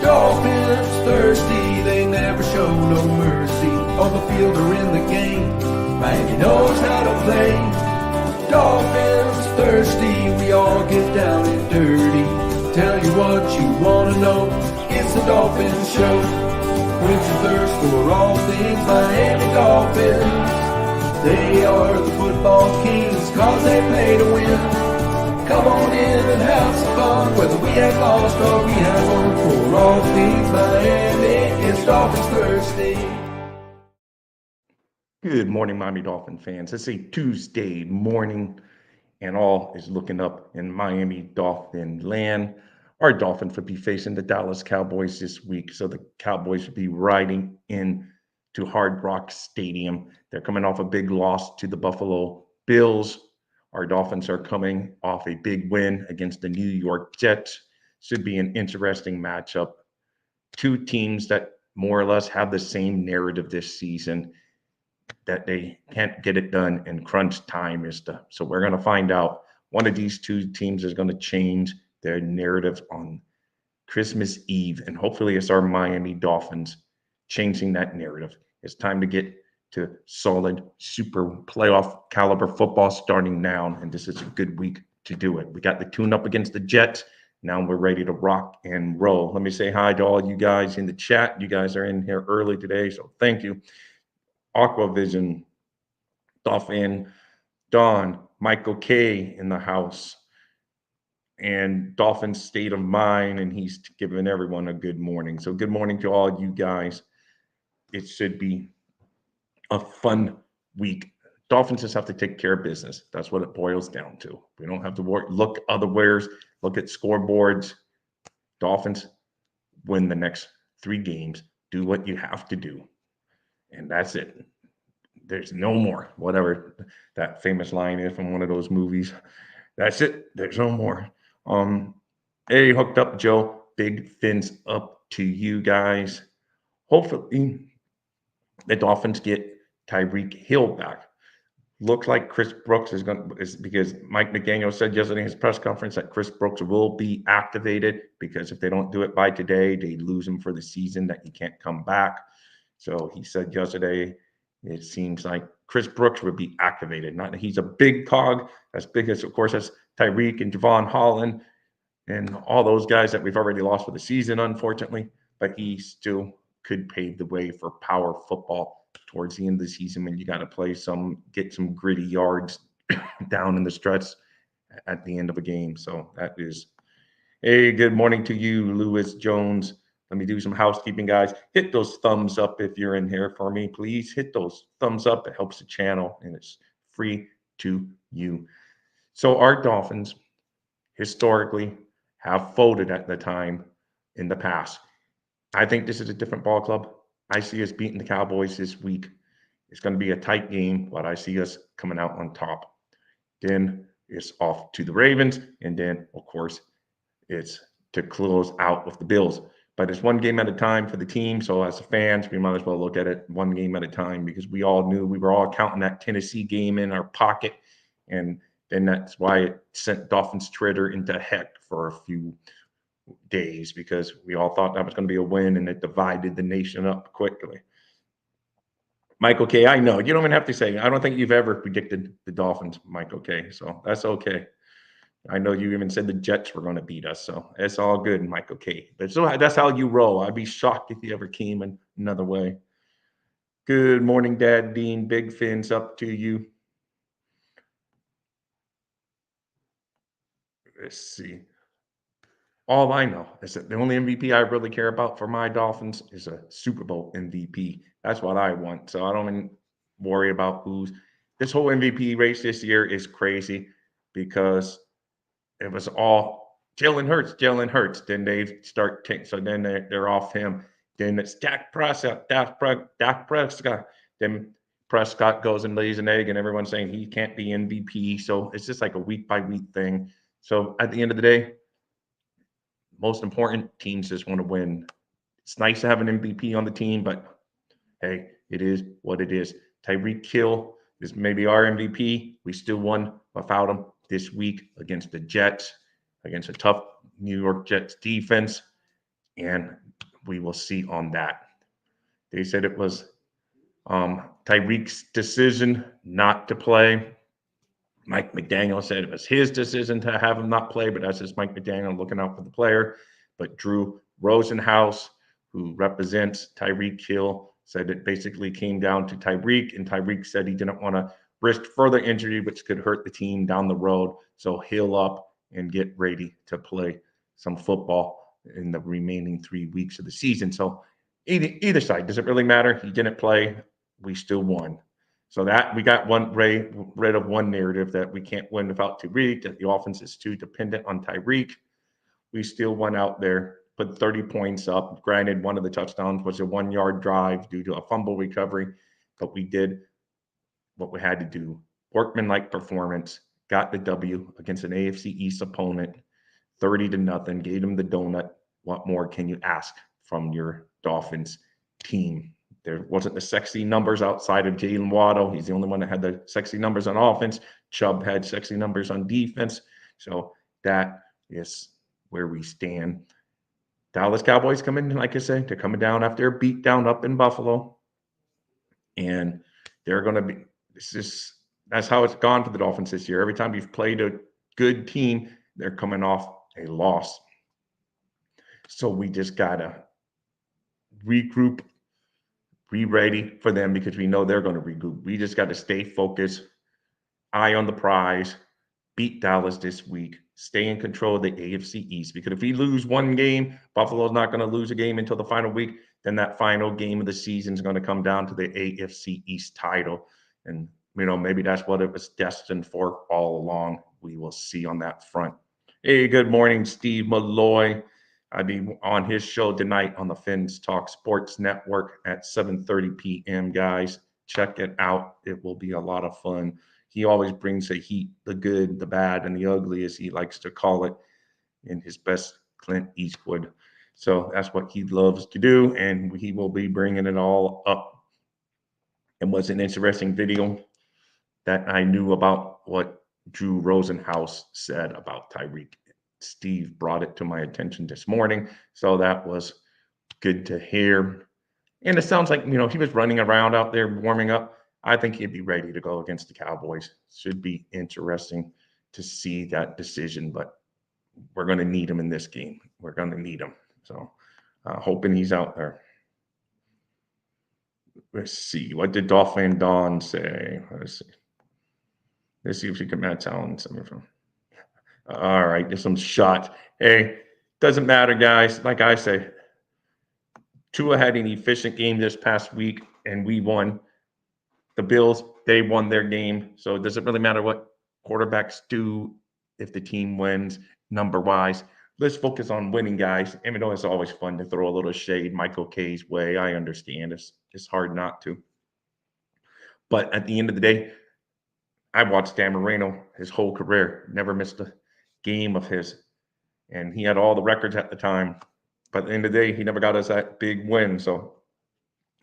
Dolphins thirsty, they never show no mercy. On the field or in the game, Miami knows how to play. Dolphins thirsty, we all get down and dirty. Tell you what you want to know, it's the Dolphins Show. Quench your thirst for all things Miami Dolphins. They are the football kings, cause they play to win. Come on in and have some fun, whether we have lost or we have won. For all things Miami, it's Dolphins Thursday. Good morning, Miami Dolphin fans. It's a Tuesday morning, and all is looking up in Miami Dolphin land. Our Dolphins would be facing the Dallas Cowboys this week, so the Cowboys would be riding in to Hard Rock Stadium. They're coming off a big loss to the Buffalo Bills. Our Dolphins are coming off a big win against the New York Jets. Should be an interesting matchup. Two teams that more or less have the same narrative this season, that they can't get it done in crunch time. So we're going to find out. One of these two teams is going to change their narrative on Christmas Eve, and hopefully it's our Miami Dolphins changing that narrative. It's time to get to solid, super playoff caliber football starting now, and this is a good week to do it. We got the tune-up against the Jets. Now we're ready to rock and roll. Let me say hi to all you guys in the chat. You guys are in here early today, so thank you. Aquavision, Dolphin, Don, Michael K in the house, and Dolphin State of Mind, and he's giving everyone a good morning. So good morning to all you guys. It should be a fun week. Dolphins just have to take care of business. That's what it boils down to. We don't have to look otherwheres, look at scoreboards. Dolphins win the next 3 games. Do what you have to do. And that's it. There's no more. Whatever that famous line is from one of those movies. That's it. There's no more. Hey, hooked up, Joe. Big fins up to you guys. Hopefully the Dolphins get Tyreek Hill back. Looks like Chris Brooks is because Mike McDaniel said yesterday in his press conference that Chris Brooks will be activated, because if they don't do it by today, they lose him for the season, that he can't come back. So he said yesterday, it seems like Chris Brooks would be activated. Not that he's a big cog, as big as, of course, as Tyreek and Javon Holland and all those guys that we've already lost for the season, unfortunately, but he still could pave the way for power football towards the end of the season when you got to get some gritty yards down in the stretch at the end of a game. So that is, hey, good morning to you, Lewis Jones. Let me do some housekeeping, guys. Hit those thumbs up if you're in here for me, please. Hit those thumbs up. It helps the channel, and it's free to you. So our Dolphins historically have folded at the time in the past. I think this is a different ball club. I see us beating the Cowboys this week. It's going to be a tight game, but I see us coming out on top. Then it's off to the Ravens, and then, of course, it's to close out with the Bills. But it's one game at a time for the team. So as fans, we might as well look at it one game at a time, because we all knew we were all counting that Tennessee game in our pocket. And then that's why it sent Dolphins Twitter into heck for a few days, because we all thought that was going to be a win, and it divided the nation up quickly. Michael K, I know you don't even have to say. I don't think you've ever predicted the Dolphins, Michael K. So that's okay. I know you even said the Jets were going to beat us, so it's all good, Michael K. But so that's how you roll. I'd be shocked if you ever came in another way. Good morning, Dad Dean. Big fins up to you. Let's see. All I know is that the only MVP I really care about for my Dolphins is a Super Bowl MVP. That's what I want. So I don't even worry about who's. This whole MVP race this year is crazy, because it was all Jalen Hurts. Then they start taking, so then they're off him. Then it's Dak Prescott. Then Prescott goes and lays an egg, and everyone's saying he can't be MVP. So it's just like a week by week thing. So at the end of the day, most important, teams just want to win. It's nice to have an MVP on the team, but hey, it is what it is. Tyreek Hill is maybe our MVP. We still won without him this week against the Jets, against a tough New York Jets defense. And we will see on that. They said it was Tyreek's decision not to play. Mike McDaniel said it was his decision to have him not play, but that's just Mike McDaniel looking out for the player. But Drew Rosenhaus, who represents Tyreek Hill, said it basically came down to Tyreek, and Tyreek said he didn't want to risk further injury, which could hurt the team down the road. So heal up and get ready to play some football in the remaining 3 weeks of the season. So either side, does it really matter? He didn't play. We still won. So that we got rid of one narrative that we can't win without Tyreek, that the offense is too dependent on Tyreek. We still went out there, put 30 points up. Granted, one of the touchdowns was a 1-yard drive due to a fumble recovery, but we did what we had to do. Workman-like performance, got the W against an AFC East opponent, 30-0, gave them the donut. What more can you ask from your Dolphins team? There wasn't the sexy numbers outside of Jalen Waddle. He's the only one that had the sexy numbers on offense. Chubb had sexy numbers on defense. So that is where we stand. Dallas Cowboys coming, like I said, they're coming down after a beat down up in Buffalo. And they're going to be, that's how it's gone for the Dolphins this year. Every time you've played a good team, they're coming off a loss. So we just got to regroup, be ready for them because we know they're going to regroup. We just got to stay focused, eye on the prize, beat Dallas this week, stay in control of the AFC East. Because if we lose one game, Buffalo's not going to lose a game until the final week. Then that final game of the season is going to come down to the AFC East title. And, maybe that's what it was destined for all along. We will see on that front. Hey, good morning, Steve Malloy. I'll be on his show tonight on the Fins Talk Sports Network at 7:30 p.m., guys. Check it out. It will be a lot of fun. He always brings the heat, the good, the bad, and the ugly, as he likes to call it, in his best Clint Eastwood. So that's what he loves to do, and he will be bringing it all up. It was an interesting video that I knew about what Drew Rosenhaus said about Tyreek. Steve brought it to my attention this morning, so that was good to hear. And it sounds like, he was running around out there warming up. I think he'd be ready to go against the Cowboys. Should be interesting to see that decision, but we're going to need him in this game. We're going to need him. So hoping he's out there. Let's see. What did Dolphin Dawn say? Let's see if we can match Allen something from. All right, there's some shots. Hey, doesn't matter, guys. Like I say, Tua had an efficient game this past week, and we won. The Bills, they won their game. So it doesn't really matter what quarterbacks do if the team wins number-wise. Let's focus on winning, guys. Even though it's always fun to throw a little shade Michael K's way. I understand. It's hard not to. But at the end of the day, I watched Dan Marino his whole career. Never missed a game of his. And he had all the records at the time. But at the end of the day, he never got us that big win. So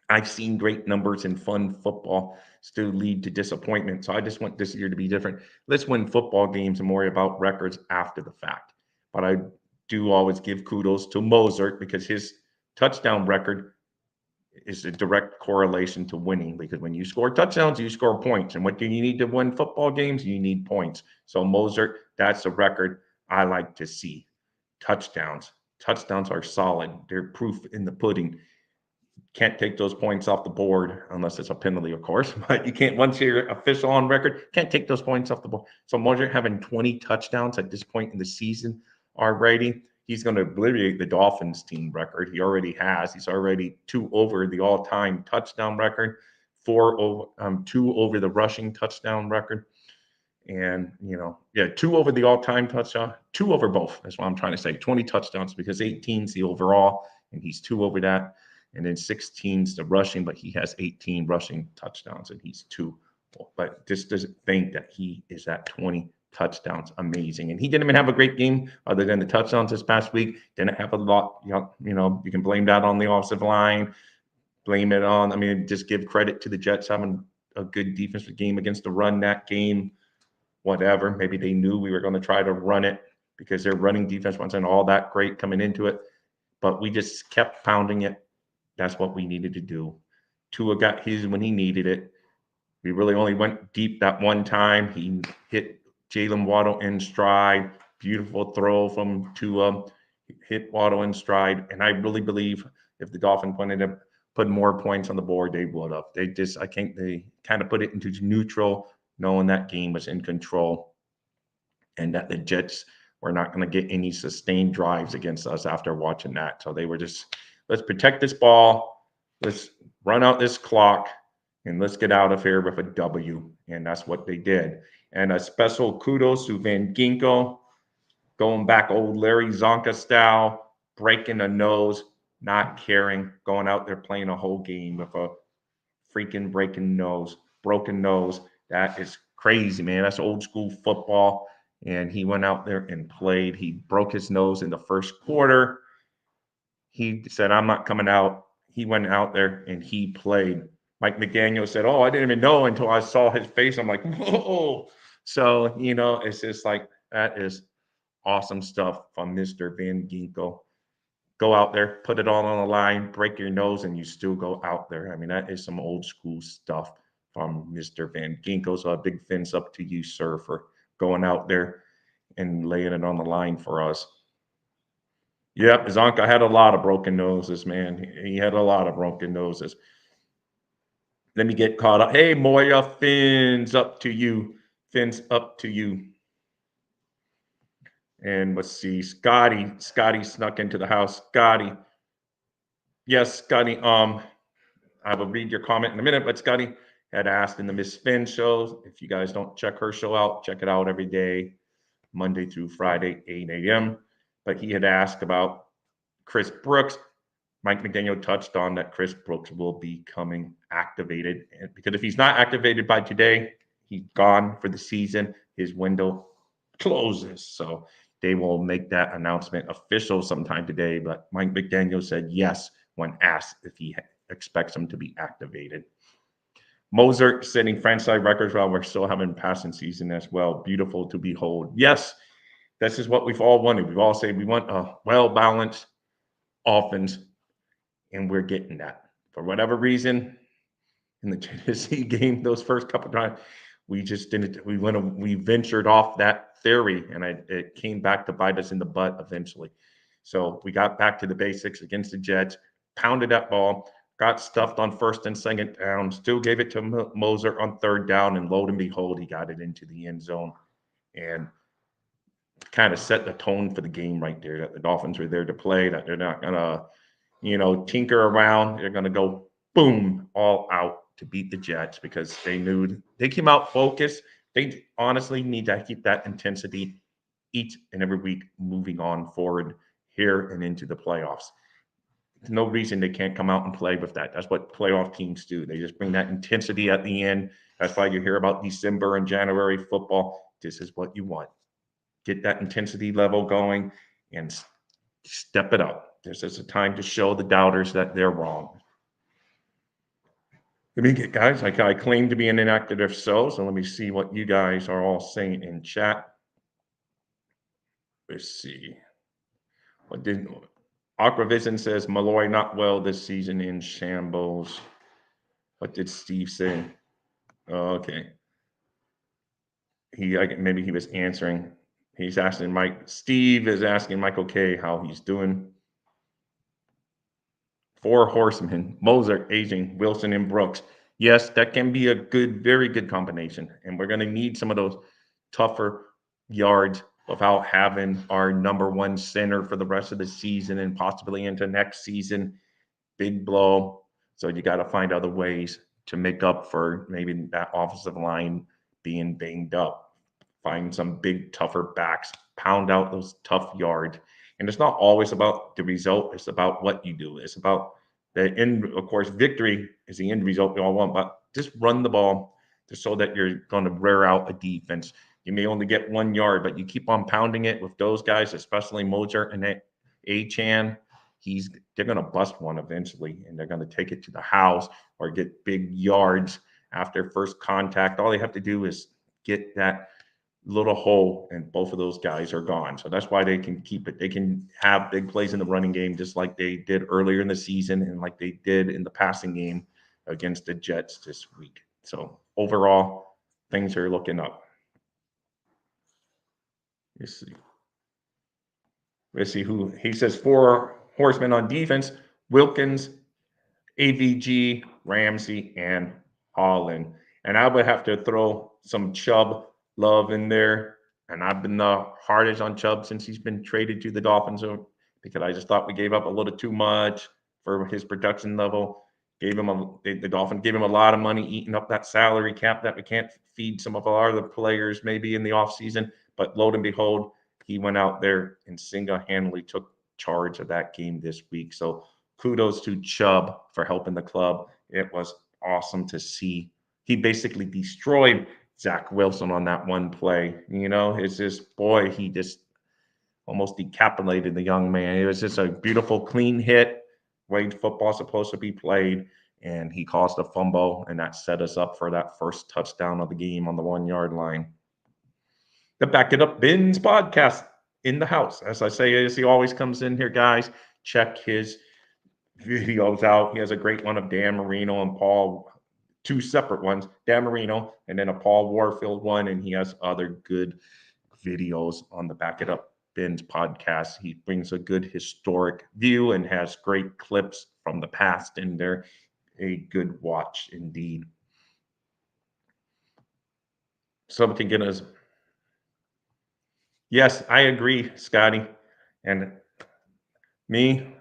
I've seen great numbers in fun football still lead to disappointment. So I just want this year to be different. Let's win football games and worry about records after the fact. But I do always give kudos to Mozart because his touchdown record is a direct correlation to winning, because when you score touchdowns, you score points. And what do you need to win football games? You need points. So Mozart, that's a record I like to see. Touchdowns. Touchdowns are solid. They're proof in the pudding. Can't take those points off the board unless it's a penalty, of course. But you can't, once you're official on record, can't take those points off the board. So Mozart having 20 touchdowns at this point in the season already, he's going to obliterate the Dolphins team record. He already has. He's already 2 over the all-time touchdown record, 2 over the rushing touchdown record. And, 2 over the all-time touchdown, 2 over both. That's what I'm trying to say. 20 touchdowns because 18's the overall, and he's 2 over that. And then 16's the rushing, but he has 18 rushing touchdowns, and he's 2. But just doesn't think that he is at 20 touchdowns. Amazing. And he didn't even have a great game other than the touchdowns this past week. Didn't have a lot, you can blame that on the offensive line, blame it on, just give credit to the Jets having a good defensive game against the run that game, whatever. Maybe they knew we were going to try to run it because their running defense wasn't all that great coming into it. but we just kept pounding it. That's what we needed to do. Tua got his when he needed it. We really only went deep that one time. He hit Jalen Waddle in stride. Beautiful throw from Tua. Hit Waddle in stride. And I really believe if the Dolphins wanted to put more points on the board, they would have. They kind of put it into neutral, knowing that game was in control and that the Jets were not going to get any sustained drives against us after watching that. So they were just, let's protect this ball. Let's run out this clock and let's get out of here with a W. And that's what they did. And a special kudos to Van Ginkel, going back old Larry Zonka style, breaking a nose, not caring, going out there playing a whole game with a freaking broken nose. That is crazy, man. That's old school football. And he went out there and played. He broke his nose in the first quarter. He said, I'm not coming out. He went out there and he played. Mike McDaniel said, oh, I didn't even know until I saw his face. I'm like, whoa. So, it's just like, that is awesome stuff from Mr. Van Ginkel. Go out there, put it all on the line, break your nose, and you still go out there. I mean, that is some old school stuff from Mr. Van Ginkel. So a big fins up to you, sir, for going out there and laying it on the line for us. Yep, Zonka had a lot of broken noses, man. He had a lot of broken noses. Let me get caught up. Hey, Moya, fins up to you. Fins up to you. And let's see, Scotty snuck into the house. Scotty. Yes, Scotty. I will read your comment in a minute, but Scotty had asked in the Miss Finn show. If you guys don't check her show out, check it out every day, Monday through Friday, 8 a.m. But he had asked about Chris Brooks. Mike McDaniel touched on that Chris Brooks will be coming activated. Because if he's not activated by today, he's gone for the season. His window closes. So they will make that announcement official sometime today. But Mike McDaniel said yes when asked if he expects him to be activated. Mozart setting franchise records while we're still having passing season as well. Beautiful to behold. Yes, this is what we've all wanted. We've all said we want a well-balanced offense, and we're getting that. For whatever reason, in the Tennessee game, those first couple of times, we just didn't. We ventured off that theory, and it came back to bite us in the butt eventually. So we got back to the basics against the Jets, pounded that ball, got stuffed on first and second down, still gave it to Moser on third down, and lo and behold, he got it into the end zone, and kind of set the tone for the game right there. That the Dolphins are there to play. That they're not gonna, tinker around. They're gonna go boom all out to beat the Jets because they knew they came out focused. They honestly need to keep that intensity each and every week moving on forward here and into the playoffs. There's no reason they can't come out and play with that. That's what playoff teams do. They just bring that intensity at the end. That's why you hear about December and January football. This is what you want. Get that intensity level going and step it up. This is a time to show the doubters that they're wrong. Let me get, guys, I claim to be an inactive so let me see what you guys are all saying in chat. Let's see. What did Aquavision says Malloy not well this season in shambles. What did Steve say? Oh, okay. Maybe he was answering. He's asking Mike. Steve is asking Michael K how he's doing. 4 horsemen, Moser, aging, Wilson, and Brooks. Yes, that can be a very good combination. And we're going to need some of those tougher yards without having our number one center for the rest of the season and possibly into next season. Big blow. So you got to find other ways to make up for maybe that offensive line being banged up. Find some big, tougher backs, pound out those tough yards. And it's not always about the result. It's about what you do. It's about the end. Of course, victory is the end result we all want, but just run the ball just so that you're going to wear out a defense. You may only get 1 yard, but you keep on pounding it with those guys, especially Moser and Achane. They're going to bust one eventually, and they're going to take it to the house or get big yards after first contact. All they have to do is get that little hole, and both of those guys are gone. So that's why they can keep it. They can have big plays in the running game, just like they did earlier in the season and like they did in the passing game against the Jets this week. So overall, things are looking up. Let's see. Let's see who he says. Four horsemen on defense: Wilkins, AVG, Ramsey, and Holland. And I would have to throw some Chubb love in there. And I've been the hardest on Chubb since he's been traded to the Dolphins because I just thought we gave up a little too much for his production level. The Dolphins gave him a lot of money, eating up that salary cap that we can't feed some of our other players maybe in the offseason. But lo and behold, he went out there and single-handedly took charge of that game this week. So kudos to Chubb for helping the club. It was awesome to see. He basically destroyed Zach Wilson on that one play. It's just, boy, he just almost decapitated the young man. It was just a beautiful, clean hit. Way football's supposed to be played. And he caused a fumble, and that set us up for that first touchdown of the game on the 1 yard line. The Back It Up Bins podcast in the house. As I say, as he always comes in here, guys, check his videos out. He has a great one of Dan Marino and Paul, two separate ones, Dan Marino, and then a Paul Warfield one. And he has other good videos on the Back It Up Bins podcast. He brings a good historic view and has great clips from the past, and they're a good watch indeed. Something in us. Yes, I agree, Scotty. And me,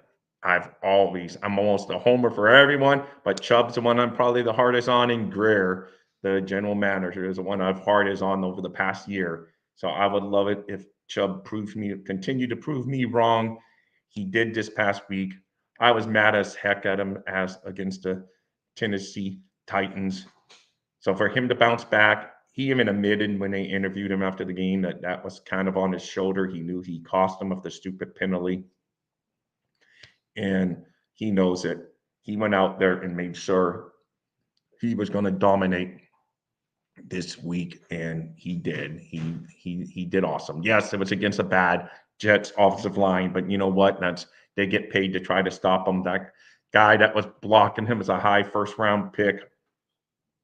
I'm almost a homer for everyone, but Chubb's the one I'm probably the hardest on, and Greer, the general manager, is the one I've hardest on over the past year. So I would love it if Chubb continue to prove me wrong. He did this past week. I was mad as heck at him as against the Tennessee Titans. So for him to bounce back, he even admitted when they interviewed him after the game that was kind of on his shoulder. He knew he cost him of the stupid penalty, and he knows it. He went out there and made sure he was going to dominate this week, and he did. He did awesome. Yes, it was against a bad Jets offensive line, but you know what? They get paid to try to stop him. That guy that was blocking him was a high first round pick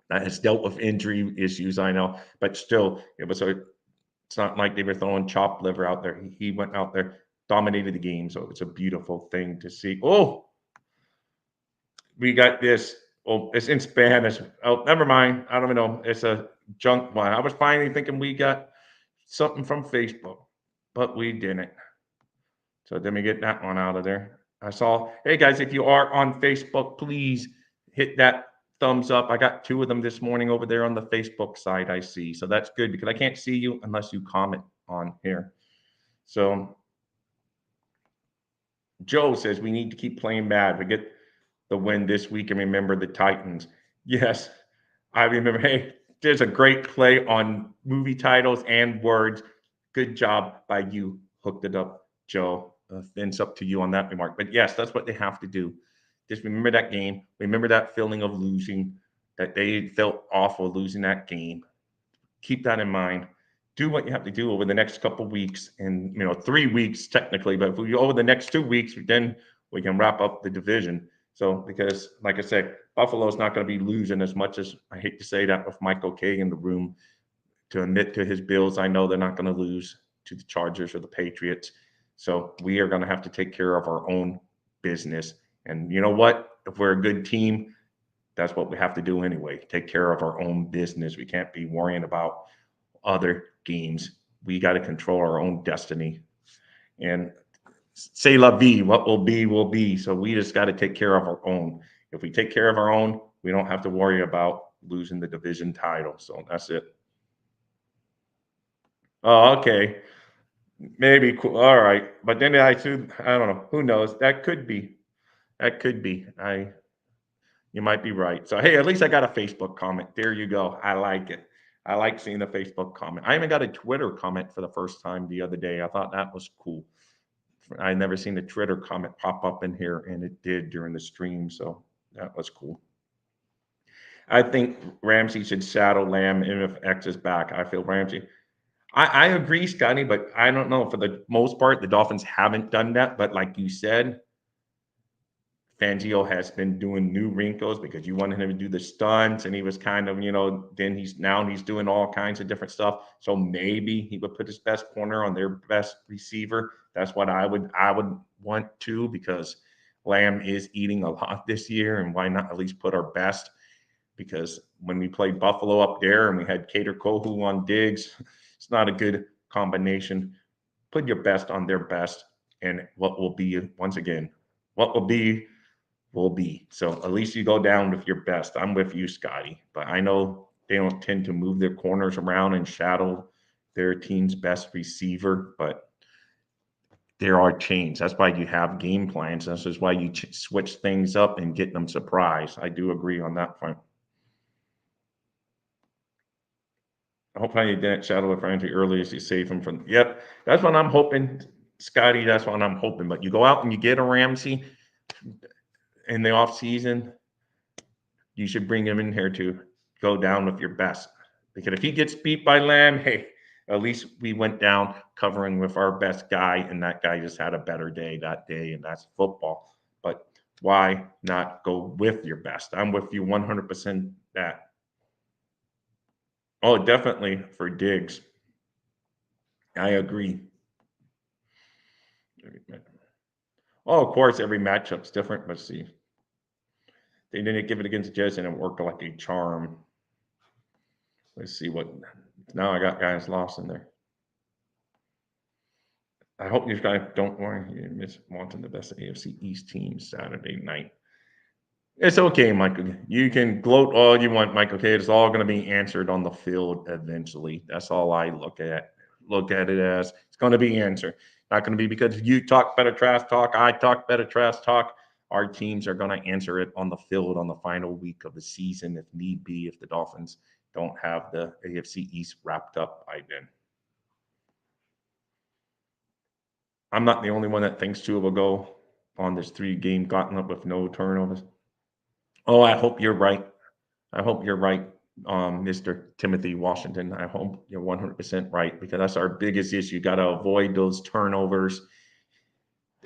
that has dealt with injury issues, I know, but still, it's not like they were throwing chopped liver out there. He went out there, dominated the game, so it's a beautiful thing to see. Oh, we got this. Oh, it's in Spanish. Oh, never mind. I don't even know. It's a junk one. I was finally thinking we got something from Facebook, but we didn't. So let me get that one out of there. Hey guys, if you are on Facebook, please hit that thumbs up. I got 2 of them this morning over there on the Facebook side, I see. So that's good because I can't see you unless you comment on here. So Joe says we need to keep playing bad. We get the win this week and remember the Titans. Yes, I remember. Hey, there's a great play on movie titles and words. Good job by you. Hooked it up, Joe. It's up to you on that remark. But yes, that's what they have to do. Just remember that game. Remember that feeling of losing, that they felt awful losing that game. Keep that in mind. Do what you have to do over the next couple of weeks, and 3 weeks technically, but if we over the next 2 weeks, then we can wrap up the division. So because, like I said, Buffalo's not going to be losing as much as I hate to say that with Michael K in the room to admit to his Bills. I know they're not going to lose to the Chargers or the Patriots. So we are going to have to take care of our own business. And you know what? If we're a good team, that's what we have to do anyway. Take care of our own business. We can't be worrying about other games. We got to control our own destiny. And say la vie, what will be, will be. So we just got to take care of our own. If we take care of our own, we don't have to worry about losing the division title. So that's it. Oh, okay. Maybe cool. All right. But then I don't know. Who knows? That could be. That could be. You might be right. So hey, at least I got a Facebook comment. There you go. I like it. I like seeing the Facebook comment. I even got a Twitter comment for the first time the other day. I thought that was cool. I never seen a Twitter comment pop up in here, and it did during the stream. So that was cool. I think Ramsey should saddle Lamb, and if X is back, I feel Ramsey. I agree, Scotty, but I don't know. For the most part, the Dolphins haven't done that. But like you said, Fangio has been doing new wrinkles because you wanted him to do the stunts, and he was kind of, then he's doing all kinds of different stuff. So maybe he would put his best corner on their best receiver. That's what I would want to, because Lamb is eating a lot this year, and why not at least put our best? Because when we played Buffalo up there and we had Cater Kohu on Diggs, it's not a good combination. Put your best on their best, and what will be, once again, what will be will be. So at least you go down with your best. I'm with you, Scotty. But I know they don't tend to move their corners around and shadow their team's best receiver, but there are chains. That's why you have game plans. This is why you switch things up and get them surprised. I do agree on that front. I hope you didn't shadow with Ramsey early as you save him from. Yep, that's what I'm hoping, Scotty. That's what I'm hoping. But you go out and you get a Ramsey in the off season, you should bring him in here to go down with your best. Because if he gets beat by Lamb, hey, at least we went down covering with our best guy, and that guy just had a better day that day, and that's football. But why not go with your best? I'm with you 100% that. Oh, definitely for Diggs. I agree. Oh, of course, every matchup's different, but see, they didn't give it against the Jets and it worked like a charm. Let's see what. Now I got guys lost in there. I hope you guys don't worry. You miss wanting the best AFC East team Saturday night. It's okay, Michael. You can gloat all you want, Michael. Okay, it's all going to be answered on the field eventually. That's all I look at. Look at it as it's going to be answered. Not going to be because you talk better trash talk, I talk better trash talk. Our teams are going to answer it on the field on the final week of the season, if need be, if the Dolphins don't have the AFC East wrapped up by then. I'm not the only one that thinks Tua will go on this 3-game gauntlet with no turnovers. Oh, I hope you're right. I hope you're right, Mr. Timothy Washington. I hope you're 100% right, because that's our biggest issue. You got to avoid those turnovers,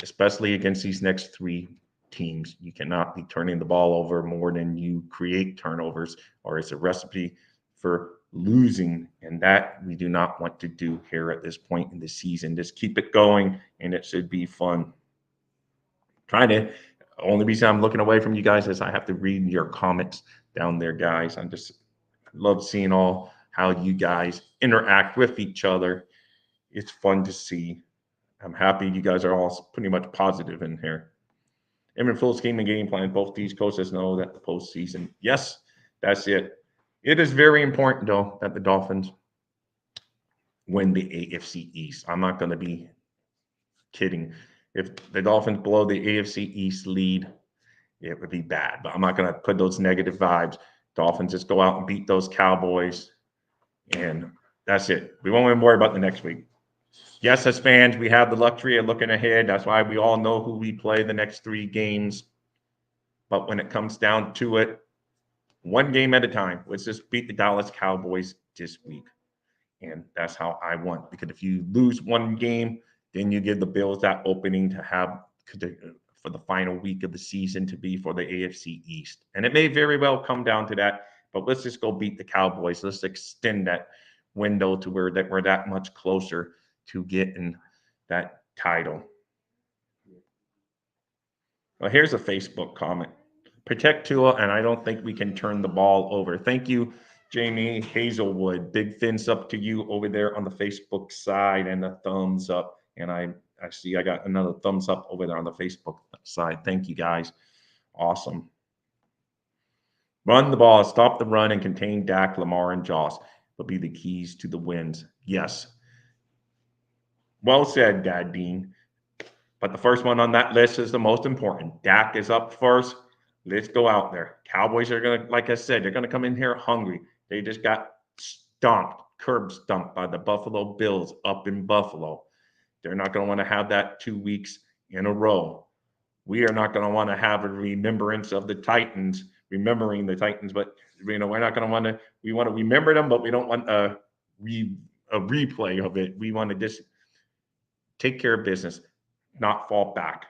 especially against these next 3 teams. You cannot be turning the ball over more than you create turnovers, or it's a recipe for losing. And that we do not want to do here at this point in the season. Just keep it going, and it should be fun. Trying to, only reason I'm looking away from you guys is I have to read your comments down there, guys. I just love seeing all how you guys interact with each other. It's fun to see. I'm happy you guys are all pretty much positive in here. In full scheme and game plan, both these coaches know that the postseason, yes, that's it. It is very important, though, that the Dolphins win the AFC East. I'm not going to be kidding. If the Dolphins blow the AFC East lead, it would be bad. But I'm not going to put those negative vibes. Dolphins just go out and beat those Cowboys, and that's it. We won't even worry about the next week. Yes, as fans, we have the luxury of looking ahead. That's why we all know who we play the next 3 games. But when it comes down to it, one game at a time. Let's just beat the Dallas Cowboys this week. And that's how I want. Because if you lose one game, then you give the Bills that opening to have for the final week of the season to be for the AFC East. And it may very well come down to that. But let's just go beat the Cowboys. Let's extend that window to where that we're that much closer to getting that title. Well, here's a Facebook comment. Protect Tua, and I don't think we can turn the ball over. Thank you, Jamie Hazelwood. Big fins up to you over there on the Facebook side, and a thumbs up. And I see I got another thumbs up over there on the Facebook side. Thank you, guys. Awesome. Run the ball, stop the run, and contain Dak, Lamar, and Joss will be the keys to the wins. Yes. Well said, Dad Dean. But the first one on that list is the most important. Dak is up first. Let's go out there. Cowboys are going to, like I said, they're going to come in here hungry. They just got curb stomped by the Buffalo Bills up in Buffalo. They're not going to want to have that 2 weeks in a row. We are not going to want to have a remembrance of the Titans, remembering the Titans, but we're not going to want to. We want to remember them, but we don't want a replay of it. We want to just take care of business, not fall back.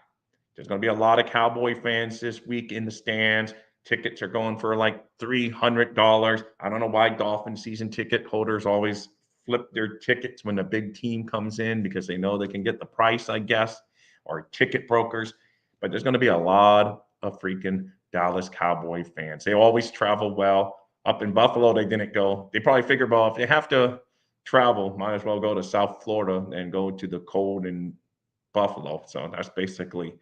There's going to be a lot of Cowboy fans this week in the stands. Tickets are going for like $300. I don't know why Dolphin season ticket holders always flip their tickets when the big team comes in because they know they can get the price, I guess, or ticket brokers. But there's going to be a lot of freaking Dallas Cowboy fans. They always travel well. Up in Buffalo, they didn't go. They probably figured, well, if they have to travel, might as well go to South Florida and go to the cold in Buffalo. So that's basically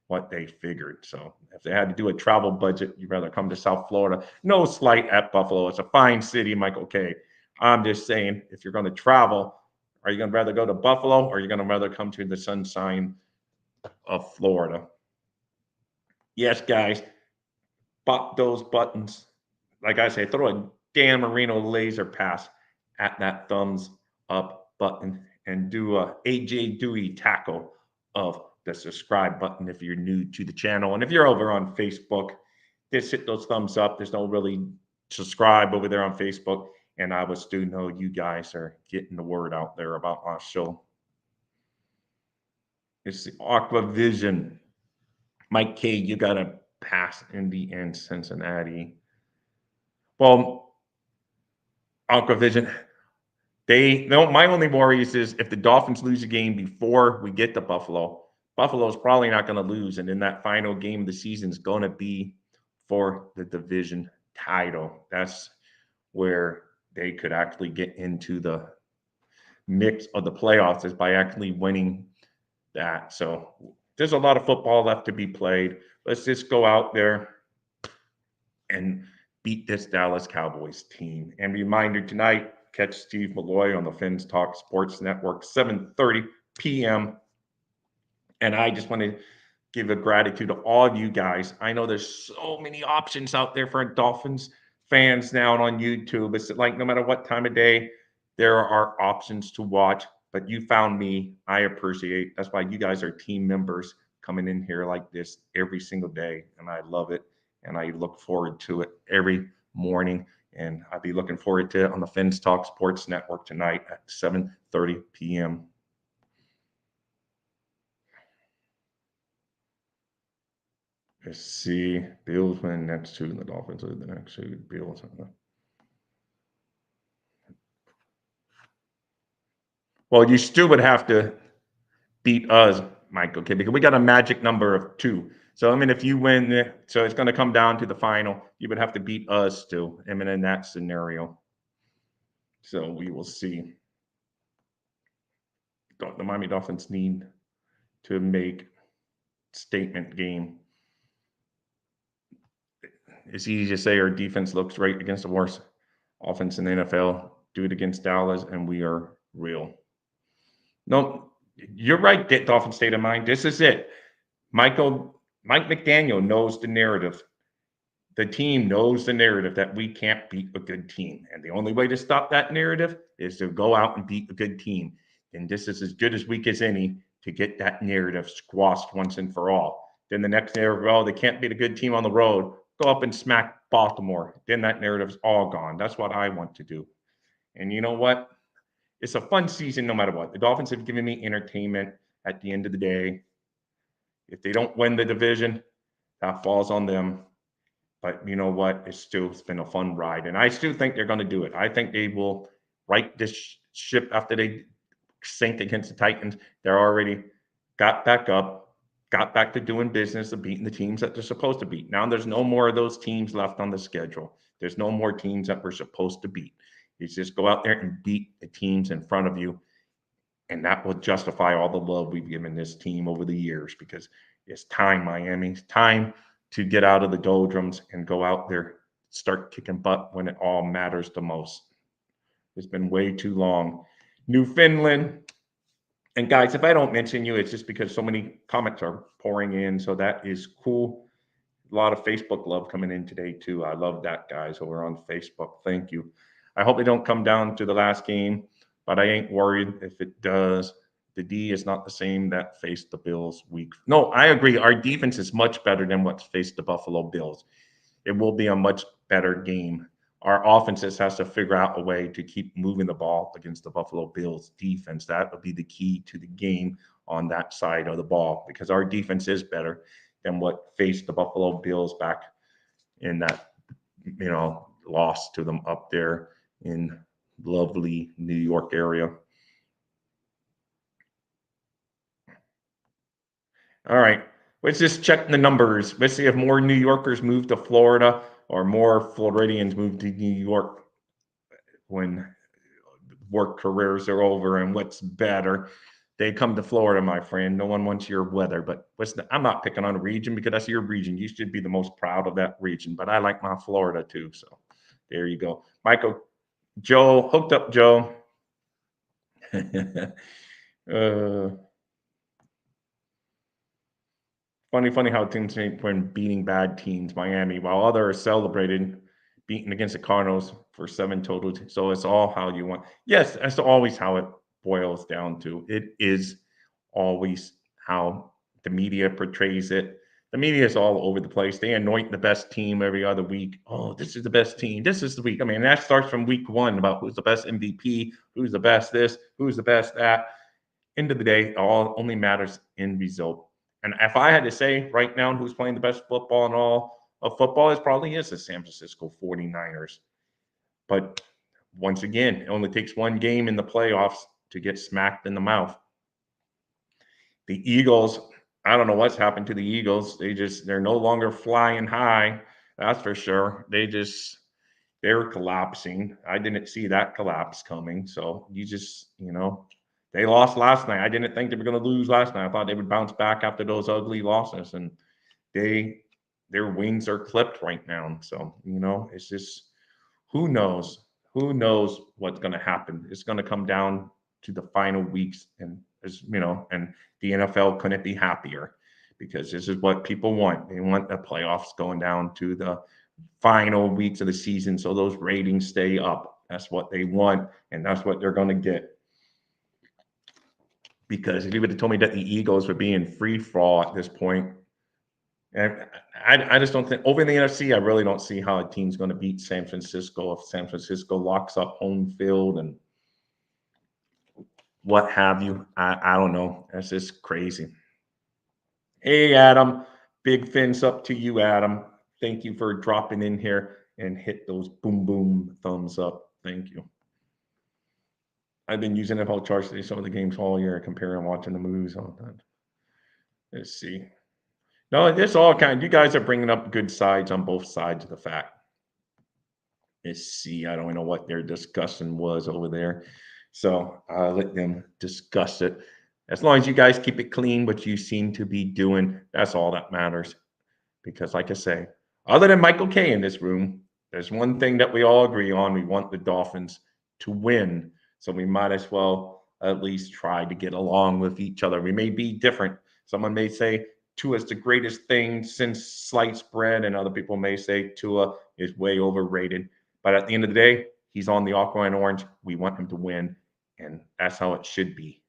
what they figured. So if they had to do a travel budget, you'd rather come to South Florida. No slight at Buffalo. It's a fine city, Michael K. I'm just saying, if you're going to travel, are you going to rather go to Buffalo or are you going to rather come to the sunshine of Florida? Yes, guys, pop those buttons. Like I say, throw a Dan Marino laser pass at that thumbs up button and do a AJ Dewey tackle of the subscribe button if you're new to the channel. And if you're over on Facebook, just hit those thumbs up. There's no really subscribe over there on Facebook. And I would still know you guys are getting the word out there about our show. It's the Aqua Vision. Mike K, you got to pass in the end, Cincinnati. Well, Aqua Vision, my only worry is if the Dolphins lose a game before we get to Buffalo, Buffalo's probably not going to lose. And in that final game of the season is going to be for the division title. That's where they could actually get into the mix of the playoffs is by actually winning that. So there's a lot of football left to be played. Let's just go out there and beat this Dallas Cowboys team. And reminder tonight, catch Steve Malloy on the Fins Talk Sports Network, 7:30 p.m. And I just want to give a gratitude to all of you guys. I know there's so many options out there for Dolphins fans now on YouTube. It's like no matter what time of day, there are options to watch. But you found me. I appreciate. That's why you guys are team members coming in here like this every single day. And I love it. And I look forward to it every morning. And I'll be looking forward to it on the Fins Talk Sports Network tonight at 7:30 p.m. Let's see. Bills win next two. The Dolphins are the next two. Bills. Well, you still would have to beat us, Michael, okay? Because we got a magic number of 2. So, I mean, if you win, so it's going to come down to the final. You would have to beat us still, I mean, in that scenario. So we will see. The Miami Dolphins need to make statement game. It's easy to say our defense looks great against the worst offense in the NFL. Do it against Dallas, and we are real. No, you're right, Dolphin State of Mind. This is it. Mike McDaniel knows the narrative. The team knows the narrative that we can't beat a good team. And the only way to stop that narrative is to go out and beat a good team. And this is as good as week as any to get that narrative squashed once and for all. Then the next narrative, oh, they can't beat a good team on the road. Go up and smack Baltimore. Then that narrative's all gone. That's what I want to do. And you know what? It's a fun season no matter what. The Dolphins have given me entertainment at the end of the day. If they don't win the division, that falls on them. But you know what? It's been a fun ride. And I still think they're going to do it. I think they will right this ship after they sink against the Titans. They're already got back up, got back to doing business of beating the teams that they're supposed to beat. Now there's no more of those teams left on the schedule. There's no more teams that we're supposed to beat. It's just go out there and beat the teams in front of you. And that will justify all the love we've given this team over the years because it's time, Miami. It's time to get out of the doldrums and go out there, start kicking butt when it all matters the most. It's been way too long. Newfoundland. And guys, if I don't mention you, it's just because so many comments are pouring in. So that is cool. A lot of Facebook love coming in today, too. I love that, guys, over on Facebook. Thank you. I hope they don't come down to the last game, but I ain't worried if it does. The D is not the same that faced the Bills week. No, I agree. Our defense is much better than what's faced the Buffalo Bills. It will be a much better game our offense just has to figure out a way to keep moving the ball against the Buffalo Bills defense. That would be the key to the game on that side of the ball, because our defense is better than what faced the Buffalo Bills back in that, loss to them up there in lovely New York area. All right. Let's just check the numbers. Let's see if more New Yorkers move to Florida or more Floridians move to New York when work careers are over, and what's better. They come to Florida, my friend. No one wants your weather, but I'm not picking on a region because that's your region. You should be the most proud of that region, but I like my Florida too. So there you go. Michael, Joe, hooked up Joe. uh, funny how teams make when beating bad teams, Miami, while others celebrated beating against the Cardinals for 7 total. So it's all how you want. Yes, that's always how it boils down to. It is always how the media portrays it. The media is all over the place. They anoint the best team every other week. Oh, this is the best team. This is the week. I mean, that starts from week one about who's the best MVP, who's the best this, who's the best that. End of the day, it all only matters in result. And if I had to say right now who's playing the best football in all of football, it probably is the San Francisco 49ers. But once again, it only takes one game in the playoffs to get smacked in the mouth. The Eagles, I don't know what's happened to the Eagles. They're no longer flying high. That's for sure. They're collapsing. I didn't see that collapse coming. So they lost last night. I didn't think they were going to lose last night. I thought they would bounce back after those ugly losses, and their wings are clipped right now. So it's just who knows? Who knows what's going to happen? It's going to come down to the final weeks, and and the NFL couldn't be happier, because this is what people want. They want the playoffs going down to the final weeks of the season so those ratings stay up. That's what they want, and that's what they're going to get. Because if you would have told me that the Eagles would be in free fall at this point, and I just don't think over in the NFC, I really don't see how a team's going to beat San Francisco if San Francisco locks up home field and what have you. I don't know. That's just crazy. Hey, Adam. Big fins up to you, Adam. Thank you for dropping in here and hit those boom, boom thumbs up. Thank you. I've been using NFL charts to do some of the games all year, comparing watching the movies all the time. Let's see. No, it's all kind. You guys are bringing up good sides on both sides of the fact. Let's see. I don't know what their discussion was over there, so I'll let them discuss it. As long as you guys keep it clean, what you seem to be doing, that's all that matters. Because, like I say, other than Michael Kay in this room, there's one thing that we all agree on. We want the Dolphins to win. So we might as well at least try to get along with each other. We may be different. Someone may say Tua is the greatest thing since sliced bread, and other people may say Tua is way overrated. But at the end of the day, he's on the aqua and orange. We want him to win, and that's how it should be.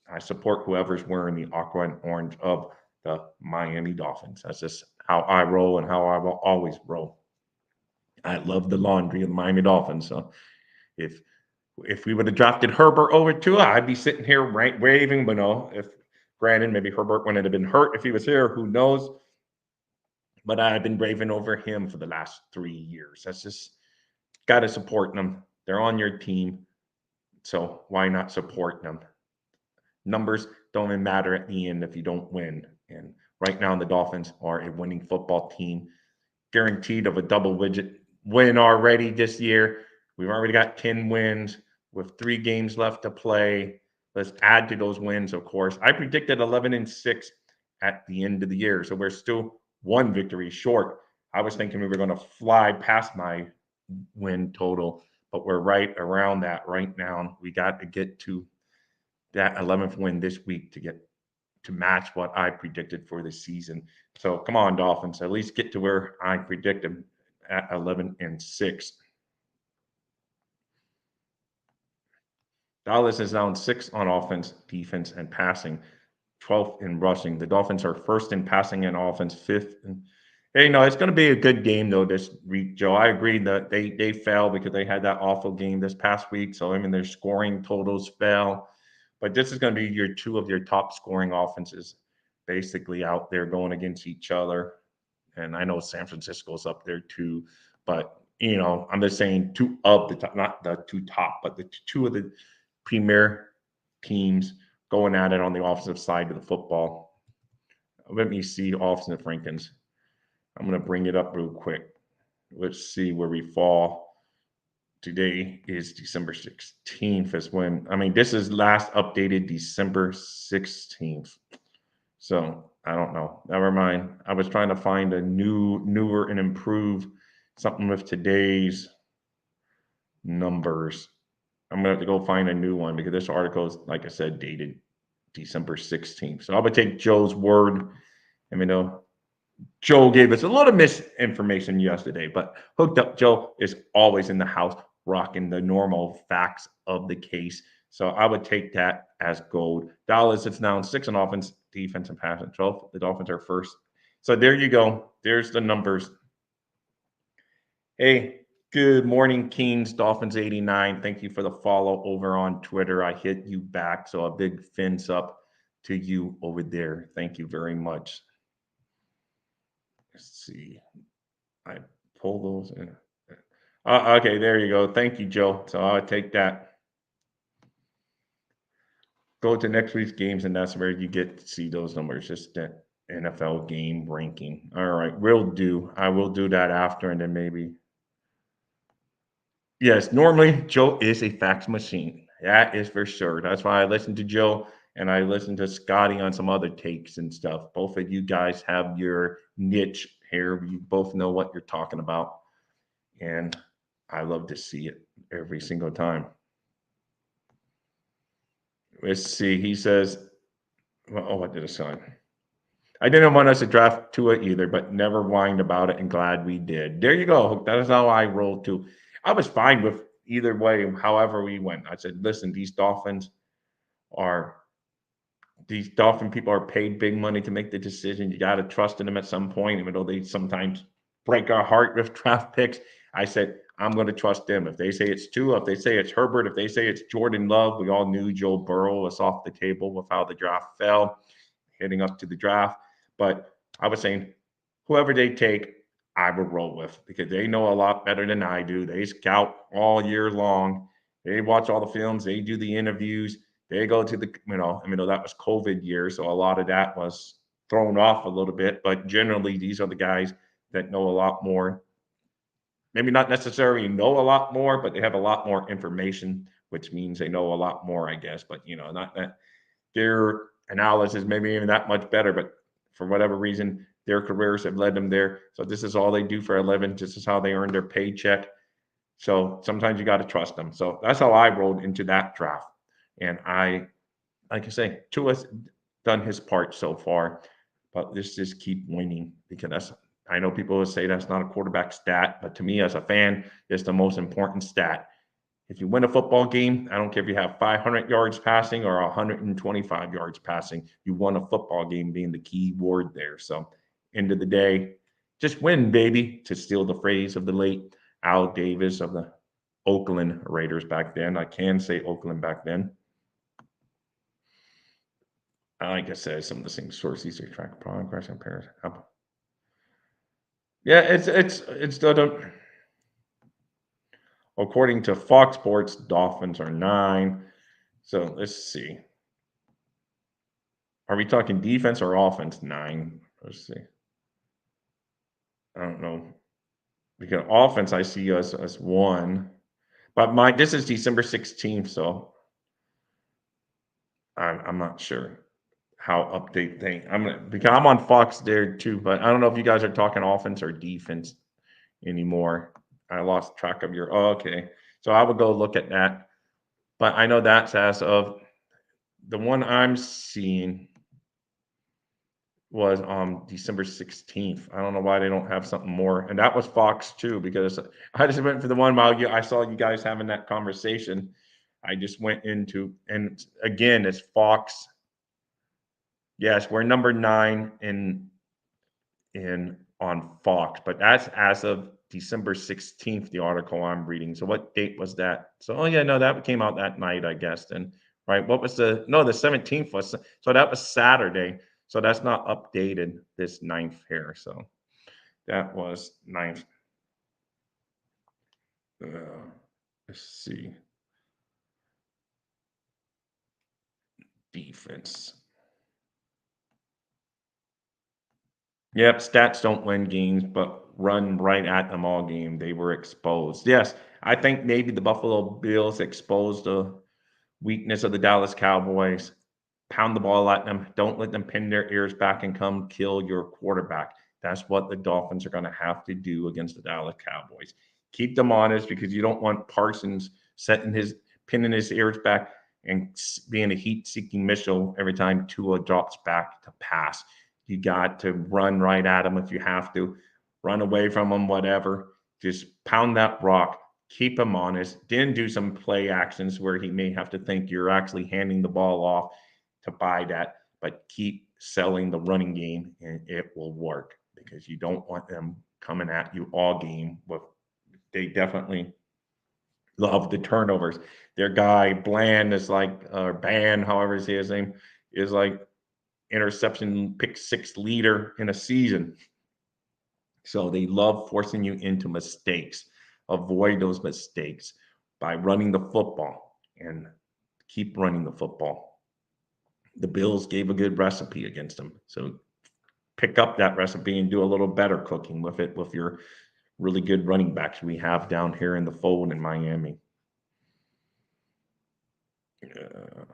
I support whoever's wearing the aqua and orange of the Miami Dolphins. That's just how I roll and how I will always roll. I love the laundry of the Miami Dolphins. So if we would have drafted Herbert over Tua, I'd be sitting here waving. But no, if granted, maybe Herbert wouldn't have been hurt if he was here. Who knows? But I've been raving over him for the last 3 years. That's just got to support them. They're on your team. So why not support them? Numbers don't even matter at the end if you don't win. And right now, the Dolphins are a winning football team, guaranteed of a double-digit win already this year. We've already got 10 wins with 3 games left to play. Let's add to those wins, of course. I predicted 11-6 at the end of the year, so we're still 1 victory short. I was thinking we were going to fly past my win total, but we're right around that right now. We got to get to that 11th win this week to match what I predicted for the season. So come on, Dolphins, at least get to where I predicted at 11-6. Dallas is down 6 on offense, defense, and passing, 12th in rushing. The Dolphins are first in passing and offense, 5th Hey, no, it's going to be a good game though this week, Joe. I agree that they fell because they had that awful game this past week. So I mean, their scoring totals fell, but this is going to be your two of your top scoring offenses, basically out there going against each other. And I know San Francisco's up there too, but I'm just saying two of the top, not the two top, but the two of the premier teams going at it on the offensive side of the football. Let me see offensive rankings. I'm going to bring it up real quick. Let's see where we fall. Today is December 16th is when, I mean, this is last updated December 16th. So I don't know. Never mind. I was trying to find a newer and improved something with today's numbers. I'm going to have to go find a new one because this article is, like I said, dated December 16th. So I would take Joe's word. I mean, Joe gave us a lot of misinformation yesterday, but Hooked Up Joe is always in the house rocking the normal facts of the case. So I would take that as gold. Dallas, it's now 6 on offense, defense, and pass, and 12. The Dolphins are first. So there you go. There's the numbers. Hey, good morning, Kings, Dolphins 89. Thank you for the follow over on Twitter. I hit you back. So a big fins up to you over there. Thank you very much. Let's see. I pull those in. Okay, there you go. Thank you, Joe. So I'll take that. Go to next week's games, and that's where you get to see those numbers. Just the NFL game ranking. All right, will do. I will do that after, and then maybe. Yes, normally Joe is a fax machine. That is for sure. That's why I listen to Joe and I listen to Scotty on some other takes and stuff. Both of you guys have your niche here. You both know what you're talking about. And I love to see it every single time. Let's see. He says, well, oh, what did I sign? I didn't want us to draft Tua either, but never whined about it and glad we did. There you go. That is how I rolled too. I was fine with either way, however we went. I said, listen, are these Dolphin people are paid big money to make the decision. You got to trust in them at some point, even though they sometimes break our heart with draft picks. I said, I'm going to trust them. If they say it's Tua, if they say it's Herbert, if they say it's Jordan Love, we all knew Joe Burrow was off the table with how the draft fell, heading up to the draft. But I was saying, whoever they take, I would roll with because they know a lot better than I do. They scout all year long. They watch all the films. They do the interviews. They go to the, that was COVID year. So a lot of that was thrown off a little bit. But generally, these are the guys that know a lot more. Maybe not necessarily know a lot more, but they have a lot more information, which means they know a lot more, I guess. But, not that their analysis maybe even that much better, but for whatever reason, their careers have led them there. So this is all they do for a living. This is how they earn their paycheck. So sometimes you got to trust them. So that's how I rolled into that draft. And like I say, Tua's done his part so far, but let's just keep winning because I know people will say that's not a quarterback stat, but to me as a fan, it's the most important stat. If you win a football game, I don't care if you have 500 yards passing or 125 yards passing, you won a football game being the key word there. So, end of the day, just win, baby, to steal the phrase of the late Al Davis of the Oakland Raiders back then. I can say Oakland back then. Like I said, some of the same sources are track progress and pairs. Yeah, it's done. According to Fox Sports, Dolphins are 9. So let's see. Are we talking defense or offense? 9. Let's see. I don't know. Because offense, I see us as 1. But this is December 16th, so I'm not sure how update thing. Because I'm on Fox there too, but I don't know if you guys are talking offense or defense anymore. I lost track of your. Oh, okay. So I would go look at that. But I know that's as of the one I'm seeing was on December 16th. I don't know why they don't have something more. And that was Fox too, because I just went for the one while I saw you guys having that conversation. I just went into, and again, it's Fox. Yes, we're number 9 in on Fox, but that's as of December 16th, the article I'm reading. So what date was that? So, oh yeah, no, that came out that night, I guess. And right, what was the 17th was, so that was Saturday. So that's not updated this ninth here. So that was ninth. Uh, let's see. Defense. Yep, stats don't win games, but run right at them all game. They were exposed. Yes, I think maybe the Buffalo Bills exposed the weakness of the Dallas Cowboys. Pound the ball at them. Don't let them pin their ears back and come kill your quarterback. That's what the Dolphins are going to have to do against the Dallas Cowboys. Keep them honest because you don't want Parsons pinning his ears back and being a heat-seeking missile every time Tua drops back to pass. You got to run right at him if you have to, run away from him, whatever. Just pound that rock. Keep him honest. Then do some play actions where he may have to think you're actually handing the ball off to buy that, but keep selling the running game and it will work because you don't want them coming at you all game. With they definitely love the turnovers. Their guy Bland is like Ban, however his name is, like interception pick six leader in a season. So they love forcing you into mistakes. Avoid those mistakes by running the football and keep running the football. The Bills gave a good recipe against them. So pick up that recipe and do a little better cooking with it with your really good running backs we have down here in the fold in Miami. Uh,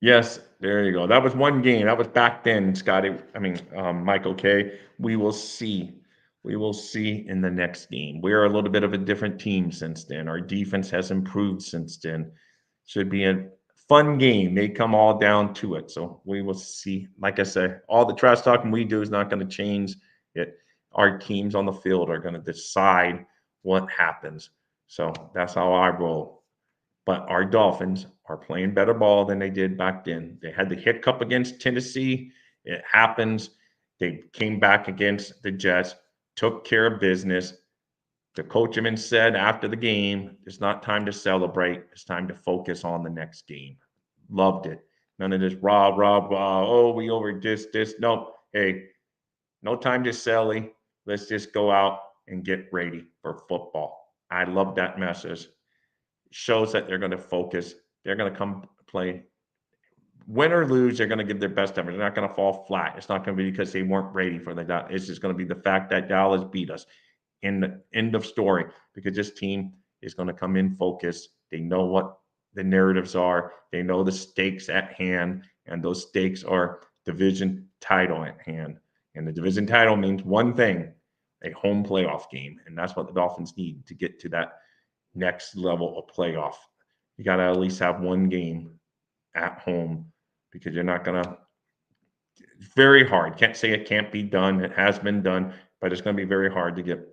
yes, there you go. That was one game. That was back then, Scotty. I mean, Michael K. We will see. We will see in the next game. We are a little bit of a different team since then. Our defense has improved since then. Should be a fun game. They come all down to it. So we will see. Like I said, all the trash talking we do is not going to change it. Our teams on the field are going to decide what happens. So that's how I roll. But our Dolphins are playing better ball than they did back then. They had the hiccup against Tennessee. It happens. They came back against the Jets, took care of business. The coach even said after the game, it's not time to celebrate. It's time to focus on the next game. Loved it. None of this rah, rah, rah. Oh, we over this. No, hey, no time to sally. Let's just go out and get ready for football. I love that message. Shows that they're going to focus. They're going to come play. Win or lose, they're going to give their best effort. They're not going to fall flat. It's not going to be because they weren't ready for the. It's just going to be the fact that Dallas beat us. In the end of story, because this team is going to come in focused. They know what the narratives are. They know the stakes at hand, and those stakes are division title at hand. And the division title means one thing: a home playoff game, and that's what the Dolphins need to get to that next level of playoff. You got to at least have one game at home because you're not going to. It's very hard. Can't say it can't be done. It has been done, but it's going to be very hard to get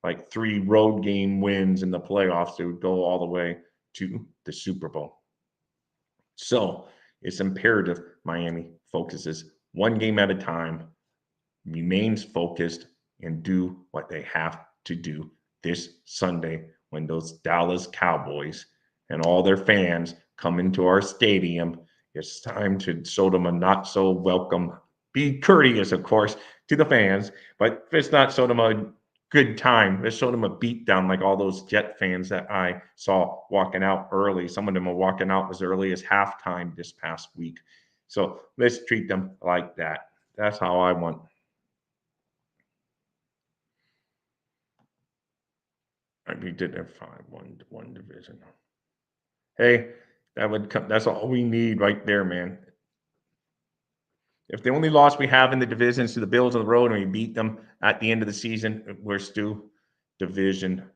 like three road game wins in the playoffs to go all the way to the Super Bowl. So it's imperative Miami focuses one game at a time, remains focused, and do what they have to do this Sunday when those Dallas Cowboys and all their fans come into our stadium. It's time to show them a not so welcome. Be courteous, of course, to the fans, but if it's not show them a good time, let's show them a beat down like all those Jet fans that I saw walking out early. Some of them are walking out as early as halftime this past week. So let's treat them like that. That's how I want. We did have five, one division. Hey, that would come. That's all we need right there, man. If the only loss we have in the division is to the Bills on the road and we beat them at the end of the season, we're still division.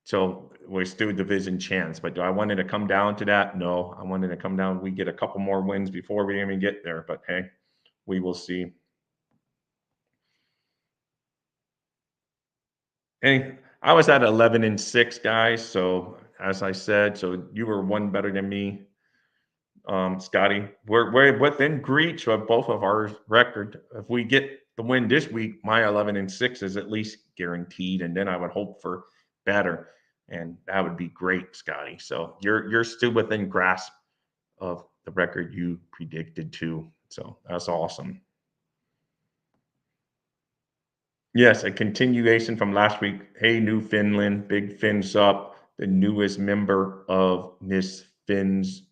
So we're still division chance. But do I want it to come down to that? No, I wanted to come down. We get a couple more wins before we even get there. But hey, we will see. Hey, I was at 11-6, guys. So as I said, so you were one better than me. Scotty. We're within reach of both of our record. If we get the win this week, my 11-6 is at least guaranteed, and then I would hope for better, and that would be great, Scotty. So you're still within grasp of the record you predicted too. So that's awesome. Yes, a continuation from last week. Hey, New Finland, big fins up, the newest member of Miss Finn's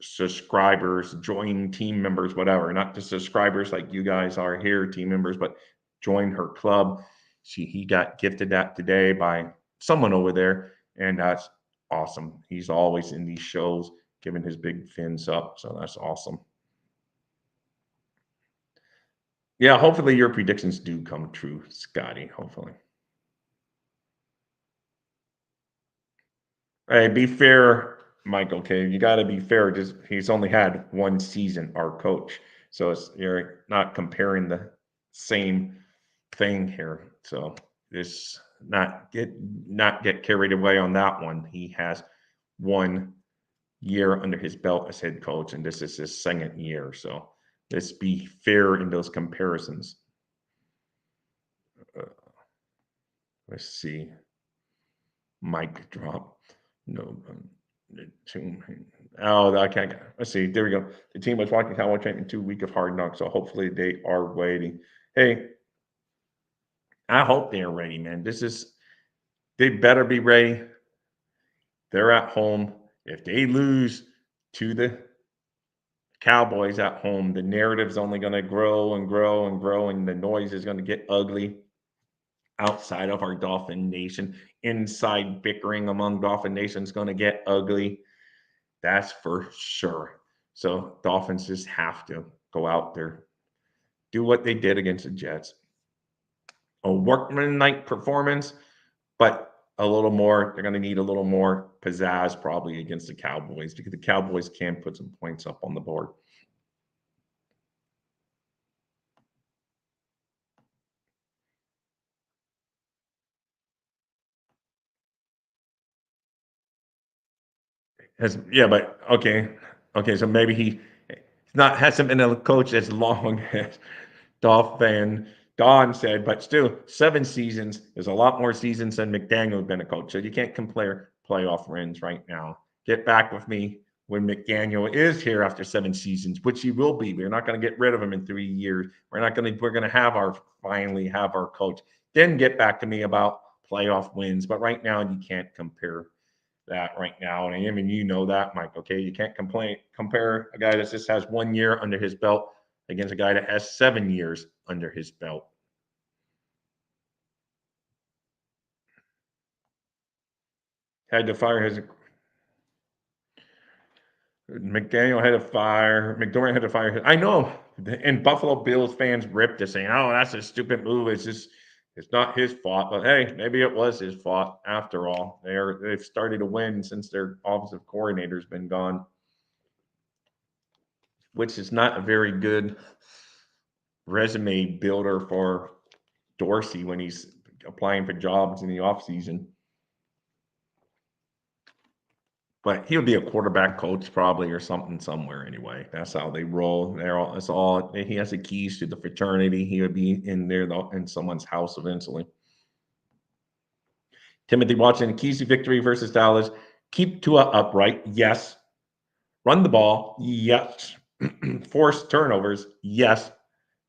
subscribers, join team members, whatever. Not just subscribers like you guys are here, team members, but join her club. He got gifted that today by someone over there, and that's awesome. He's always in these shows giving his big fins up, so that's awesome. Yeah, hopefully your predictions do come true, Scotty. Hopefully. Hey, be fair, Michael. Okay, you got to be fair. Just he's only had one season, our coach, so you're not comparing the same thing here. So this not get carried away on that one. He has 1 year under his belt as head coach, and this is his second year. So let's be fair in those comparisons. Uh, let's see. Mic drop. No. Oh, I can't. Let's see. There we go. The team was watching Cowboy training 2 week of hard knocks, so hopefully they are waiting. Hey, I hope they are ready, man. They better be ready. They're at home. If they lose to the Cowboys at home, the narrative's only going to grow and grow and grow, and the noise is going to get ugly outside of our Dolphin Nation. Inside bickering among Dolphin Nation is going to get ugly. That's for sure. So Dolphins just have to go out there, do what they did against the Jets. A workmanlike performance, but a little more. They're going to need a little more pizzazz probably against the Cowboys because the Cowboys can put some points up on the board. But okay. So maybe he not hasn't been a coach as long as Dolphin Don said, but still 7 seasons is a lot more seasons than McDaniel has been a coach. So you can't compare playoff wins right now. Get back with me when McDaniel is here after 7 seasons, which he will be. We're not going to get rid of him in 3 years. We're going to have our finally have our coach. Then get back to me about playoff wins. But right now you can't compare that right now. And I mean, you know that, Mike. Okay, you can't compare a guy that just has 1 year under his belt against a guy that has 7 years under his belt. Had to fire his McDaniel had to fire McDormand had to fire his, I know, and Buffalo Bills fans ripped it saying, "Oh, that's a stupid move. It's not his fault." But hey, maybe it was his fault after all. They've started to win since their offensive coordinator's been gone, which is not a very good resume builder for Dorsey when he's applying for jobs in the offseason. But he'll be a quarterback coach probably or something somewhere anyway. That's how they roll. That's all. He has the keys to the fraternity. He would be in there though, in someone's house eventually. Timothy Watson, keys to victory versus Dallas. Keep Tua upright. Yes. Run the ball. Yes. Force turnovers. Yes.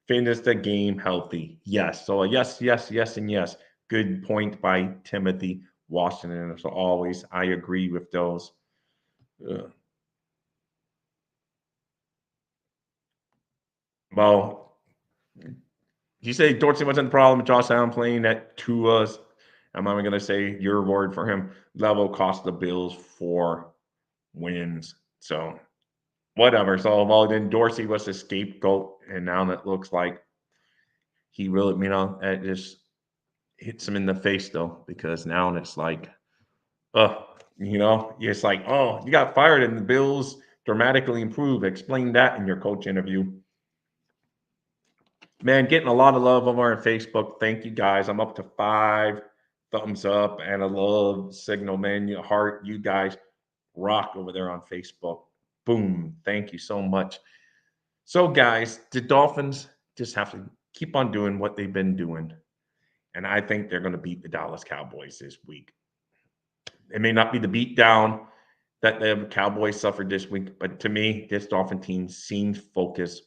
Finish the game healthy. Yes. So a yes, yes, yes, and yes. Good point by Timothy Washington. As always, I agree with those. Well, you say Dorsey wasn't the problem. Josh Allen playing that to us. I'm not going to say your word for him. Level cost the Bills 4 wins. So whatever. So well, then Dorsey was the scapegoat, and now it looks like he really, it just hits him in the face though, because now it's like, it's like, oh, you got fired and the Bills dramatically improved. Explain that in your coach interview. Man, getting a lot of love over on Facebook. Thank you guys. I'm up to 5 thumbs up and a love signal, man. Your heart, you guys rock over there on Facebook. Boom. Thank you so much. So, guys, the Dolphins just have to keep on doing what they've been doing. And I think they're going to beat the Dallas Cowboys this week. It may not be the beat down that the Cowboys suffered this week, but to me, this Dolphin team seems focused.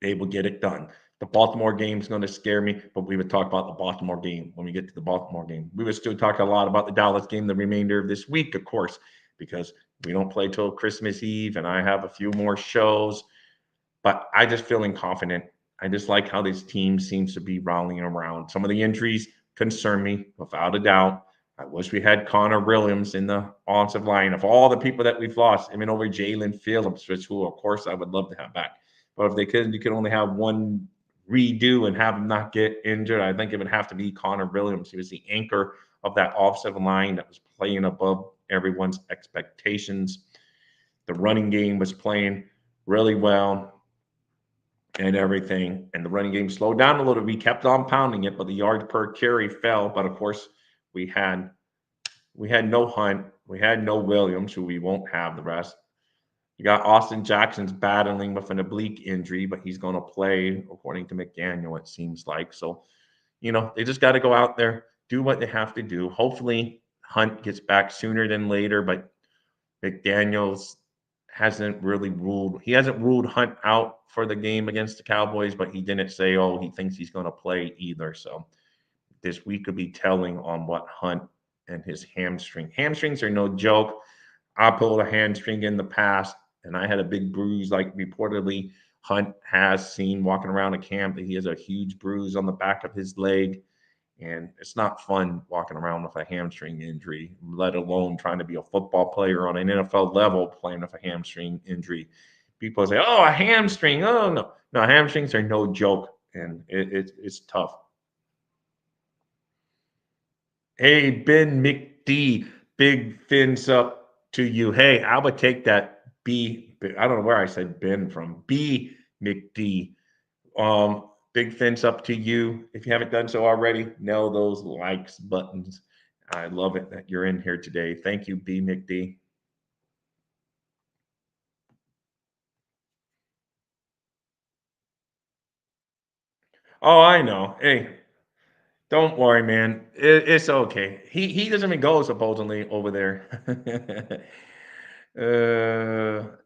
They will get it done. The Baltimore game is going to scare me, but we would talk about the Baltimore game when we get to the Baltimore game. We would still talk a lot about the Dallas game the remainder of this week, of course, because we don't play till Christmas Eve, and I have a few more shows. But I just feeling confident. I just like how this team seems to be rallying around. Some of the injuries concern me, without a doubt. I wish we had Connor Williams in the offensive line. Of all the people that we've lost, I mean, over Jalen Phillips, which who, of course, I would love to have back. But if they could, you could only have one redo and have him not get injured. I think it would have to be Connor Williams. He was the anchor of that offensive line that was playing above everyone's expectations. The running game was playing really well and everything. And the running game slowed down a little. We kept on pounding it, but the yards per carry fell. But of course, we had no Hunt, we had no Williams, who we won't have the rest. You got Austin Jackson's battling with an oblique injury, but he's going to play, according to McDaniel, it seems like. So, they just got to go out there, do what they have to do. Hopefully, Hunt gets back sooner than later, but McDaniels hasn't ruled Hunt out for the game against the Cowboys, but he didn't say, oh, he thinks he's going to play either. So this week could be telling on what Hunt and his hamstring. Hamstrings are no joke. I pulled a hamstring in the past, and I had a big bruise, like reportedly Hunt has seen walking around a camp, that he has a huge bruise on the back of his leg. And it's not fun walking around with a hamstring injury, let alone trying to be a football player on an NFL level playing with a hamstring injury. People say, oh, a hamstring. Oh, no. No, hamstrings are no joke, and it's tough. Hey, Ben McD, big fins up to you. Hey, I would take that B. I don't know where I said Ben from. B McD. Big fins up to you. If you haven't done so already, nail those likes buttons. I love it that you're in here today. Thank you, B McD. Oh, I know. Hey, don't worry, man. It's okay. He doesn't even go supposedly over there.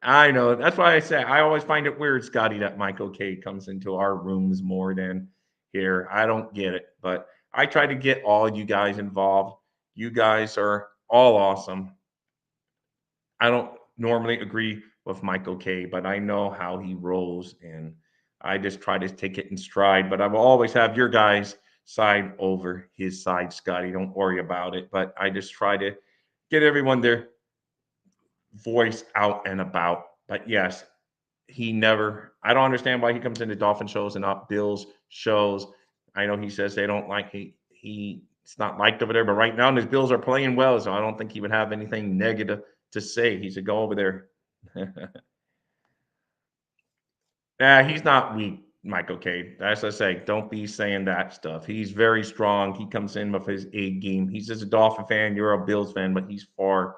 I know. That's why I say I always find it weird, Scotty, that Michael K comes into our rooms more than here. I don't get it, but I try to get all you guys involved. You guys are all awesome. I don't normally agree with Michael K, but I know how he rolls, and I just try to take it in stride. But I will always have your guys' side over his side, Scotty. Don't worry about it. But I just try to get everyone their voice out and about. But yes, I don't understand why he comes into Dolphin shows and not Bills shows. I know he says they don't like it's not liked over there, but right now his Bills are playing well, so I don't think he would have anything negative to say. He should go over there. Yeah, he's not weak, Michael K. As I say, don't be saying that stuff. He's very strong. He comes in with his A game. He's just a Dolphin fan. You're a Bills fan, but he's far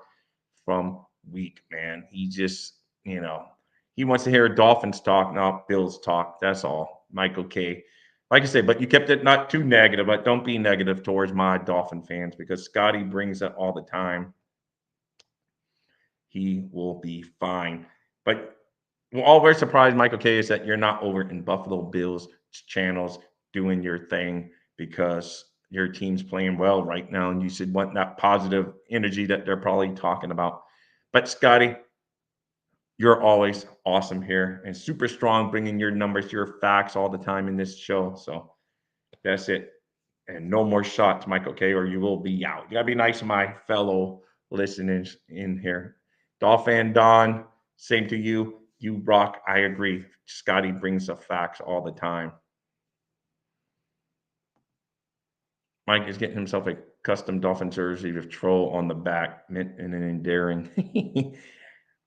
from weak, man. He just, he wants to hear Dolphins talk, not Bills talk. That's all, Michael K. Like I say, but you kept it not too negative, but don't be negative towards my Dolphin fans, because Scotty brings it all the time. He will be fine. But all we're surprised, Michael K, is that you're not over in Buffalo Bills channels doing your thing, because your team's playing well right now, and you should want that positive energy that they're probably talking about. But Scotty, you're always awesome here and super strong, bringing your numbers, your facts all the time in this show. So that's it. And no more shots, Michael K, or you will be out. You gotta be nice to my fellow listeners in here. Dolphin Don, same to you. You rock. I agree. Scotty brings the facts all the time. Mike is getting himself a custom Dolphin jersey with troll on the back, mint and an endearing.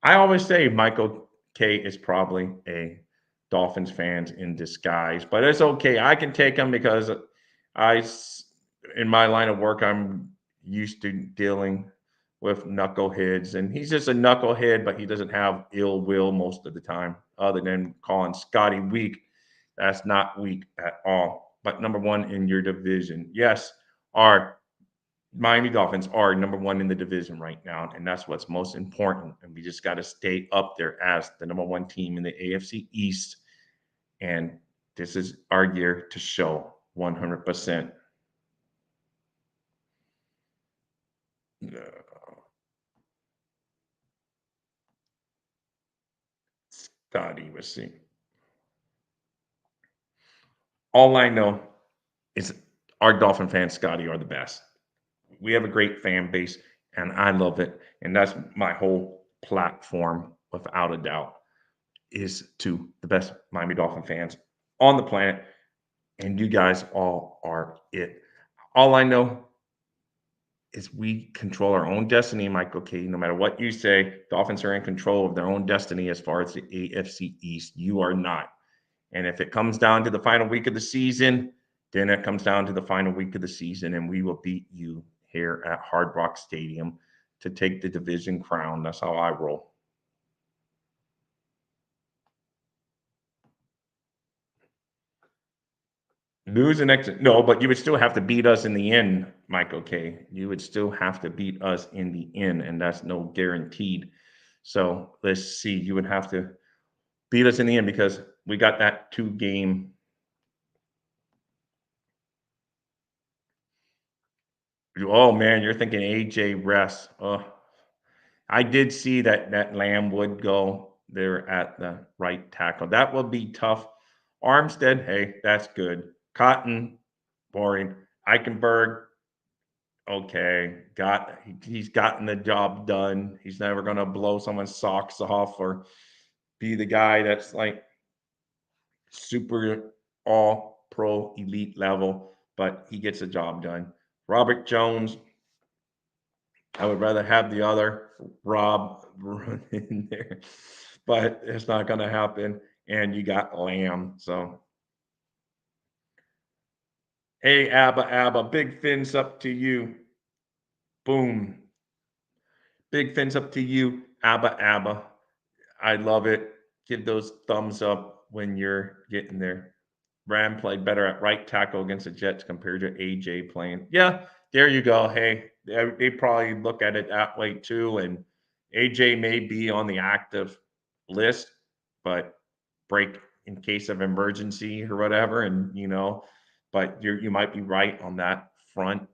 I always say Michael K is probably a Dolphins fans in disguise, but it's okay. I can take him because in my line of work, I'm used to dealing with knuckleheads. And he's just a knucklehead, but he doesn't have ill will most of the time, other than calling Scotty weak. That's not weak at all. But number one in your division. Yes, our Miami Dolphins are number one in the division right now, and that's what's most important. And we just got to stay up there as the number one team in the AFC East. And this is our year to show 100%. Scotty, let's see. All I know is our Dolphin fans, Scotty, are the best. We have a great fan base, and I love it. And that's my whole platform, without a doubt, is to the best Miami Dolphin fans on the planet. And you guys all are it. All I know is we control our own destiny, Michael K. No matter what you say, Dolphins are in control of their own destiny as far as the AFC East. You are not. And if it comes down to the final week of the season, then it comes down to the final week of the season, and we will beat you here at Hard Rock Stadium to take the division crown. That's how I roll. Lose an exit. No, but you would still have to beat us in the end, Michael K. You would still have to beat us in the end, and that's no guaranteed. So let's see. You would have to beat us in the end because we got that 2 game. Oh man, you're thinking AJ rest. Oh, I did see that Lamb would go there at the right tackle. That will be tough. Armstead, hey, that's good. Cotton, boring. Eichenberg, okay, he's gotten the job done. He's never gonna blow someone's socks off or be the guy that's like super all pro elite level, but he gets the job done. Robert Jones, I would rather have the other Rob run in there, but it's not going to happen. And you got Lamb. So, hey, Abba, big fins up to you. Boom. Big fins up to you, Abba. I love it. Give those thumbs up when you're getting there. Ram played better at right tackle against the Jets compared to AJ playing. Yeah, there you go. Hey, they probably look at it that way too. And AJ may be on the active list, but break in case of emergency or whatever. And but you might be right on that front.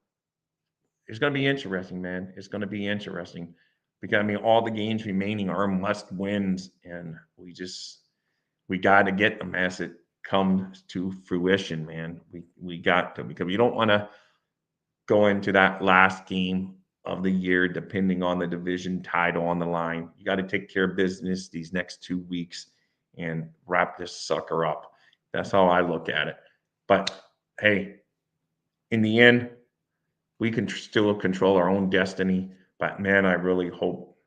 It's going to be interesting, man. It's going to be interesting because I mean, all the games remaining are must wins, and we got to get them as it comes to fruition, man. We got to, because we don't want to go into that last game of the year depending on the division title on the line. You got to take care of business these next 2 weeks and wrap this sucker up. That's how I look at it. But hey, in the end, we can still control our own destiny. But man, I really hope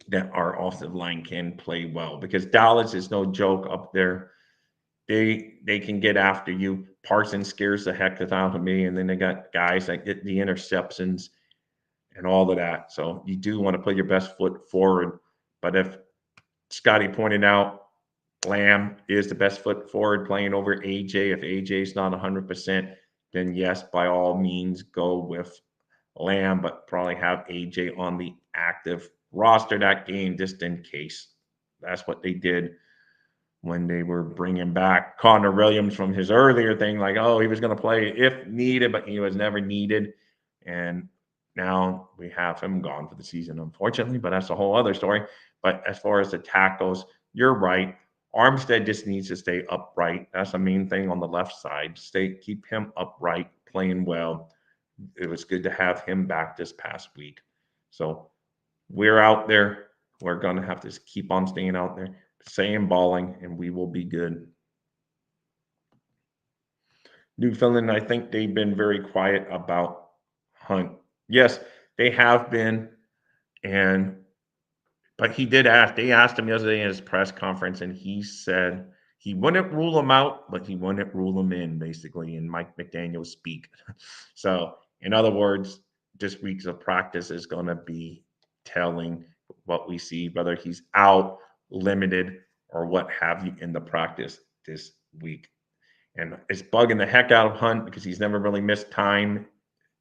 that our offensive line can play well, because Dallas is no joke up there. They can get after you. Parsons scares the heck out of me, and then they got guys that get the interceptions and all of that. So you do want to put your best foot forward. But if Scotty pointed out, Lamb is the best foot forward playing over AJ. If AJ's not 100%, then yes, by all means, go with Lamb, but probably have AJ on the active roster that game just in case. That's what they did when they were bringing back Connor Williams from his earlier thing, like, oh, he was going to play if needed, but he was never needed. And now we have him gone for the season, unfortunately, but that's a whole other story. But as far as the tackles, you're right. Armstead just needs to stay upright. That's the main thing on the left side. Keep him upright, playing well. It was good to have him back this past week. So we're out there. We're going to have to keep on staying out there, staying balling, and we will be good. Newfoundland, I think they've been very quiet about Hunt. Yes, they have been. But he did ask. They asked him yesterday in his press conference, and he said he wouldn't rule him out, but he wouldn't rule him in, basically, in Mike McDaniel's speak. So, in other words, just weeks of practice is going to be telling what we see, whether he's out, limited, or what have you in the practice this week. And it's bugging the heck out of Hunt because he's never really missed time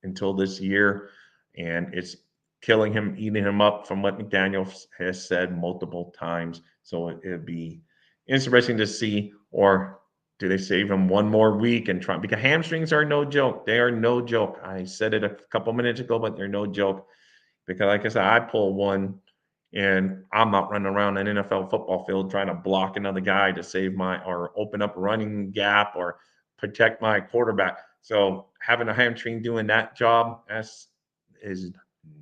until this year. And it's killing him, eating him up from what McDaniel has said multiple times. So it'd be interesting to see, or do they save him one more week and try? Because hamstrings are no joke. They are no joke. I said it a couple minutes ago, but they're no joke. Because, like I said, I pull one and I'm not running around an NFL football field trying to block another guy to save my or open up a running gap or protect my quarterback. So having a hamstring doing that job is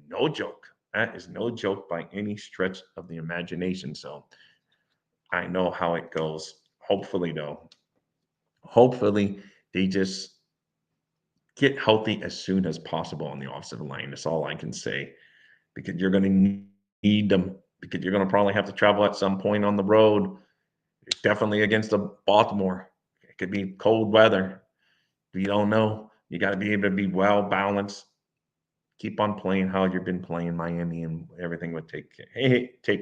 no joke. That is no joke by any stretch of the imagination. So I know how it goes. Hopefully, though, hopefully they just get healthy as soon as possible on the offensive line. That's all I can say, because you're going to need them, because you're going to probably have to travel at some point on the road. Definitely against the Baltimore. It could be cold weather. We don't know. You got to be able to be well balanced. Keep on playing how you've been playing Miami, and everything would take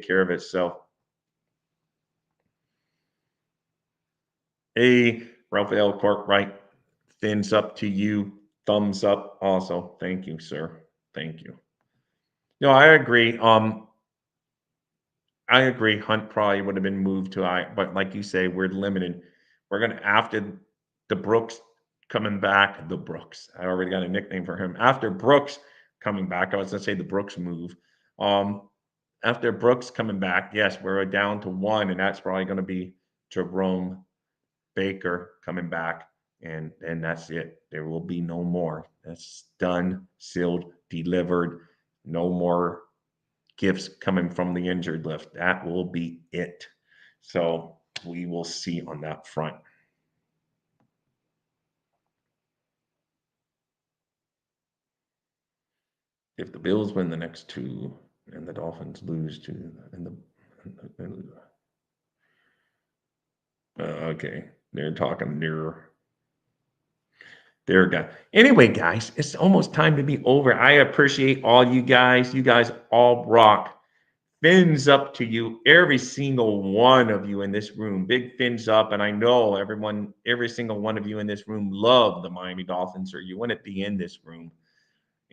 care of itself. Hey, Raphael Corkright, fins up to you. Thumbs up also. Thank you, sir. Thank you. No, I agree. I agree. Hunt probably would have been moved to I, but like you say, we're limited. We're gonna after the Brooks coming back. The Brooks. I already got a nickname for him. After Brooks coming back, I was gonna say the Brooks move. After Brooks coming back, yes, we're down to one, and that's probably gonna be Jerome Baker coming back, and that's it. There will be no more. That's done, sealed, delivered. No more gifts coming from the injured list. That will be it. So we will see on that front. If the Bills win the next two and the Dolphins lose to, okay, they're talking near there, guy. Anyway, guys, it's almost time to be over. I appreciate all you guys. You guys all rock. Fins up to you, every single one of you in this room. Big fins up. And I know everyone, every single one of you in this room love the Miami Dolphins, or you wouldn't be in this room.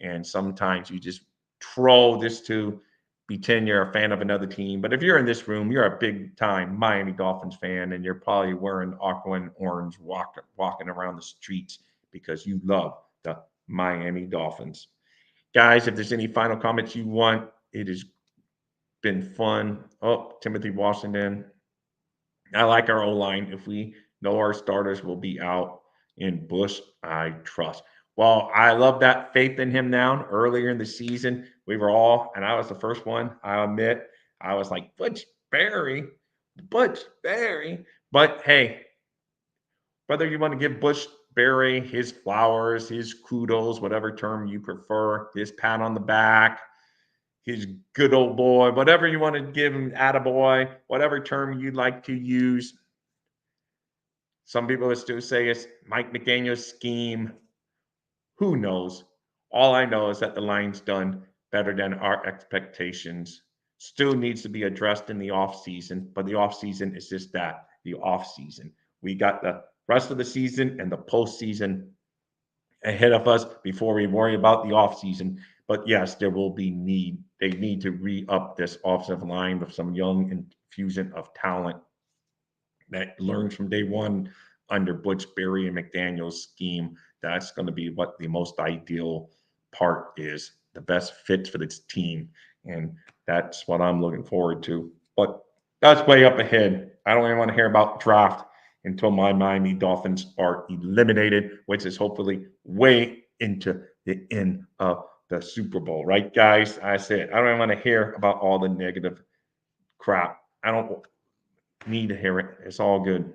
And sometimes you just troll just to pretend you're a fan of another team. But if you're in this room, you're a big time Miami Dolphins fan, and you're probably wearing aqua and orange walking around the streets because you love the Miami Dolphins. Guys, if there's any final comments you want, it has been fun. Oh, Timothy Washington. I like our O line. If we know our starters will be out in Bush, I trust. Well, I love that faith in him now. Earlier in the season, we were all, and I was the first one, I admit, I was like, Butch Berry. But hey, whether you want to give Bush Berry his flowers, his kudos, whatever term you prefer, his pat on the back, his good old boy, whatever you want to give him, attaboy, whatever term you'd like to use. Some people would still say it's Mike McDaniel's scheme. Who knows? All I know is that the line's done better than our expectations. Still needs to be addressed in the offseason, but the offseason is just that, the offseason. We got the rest of the season and the postseason ahead of us before we worry about the offseason. But yes, there will be need. They need to re-up this offensive line with some young infusion of talent that learns from day one under Butch Berry and McDaniel's scheme. That's going to be what the most ideal part is, the best fit for this team. And that's what I'm looking forward to. But that's way up ahead. I don't even want to hear about draft until my Miami Dolphins are eliminated, which is hopefully way into the end of the Super Bowl, right, guys? I said, I don't even want to hear about all the negative crap. I don't need to hear it. It's all good.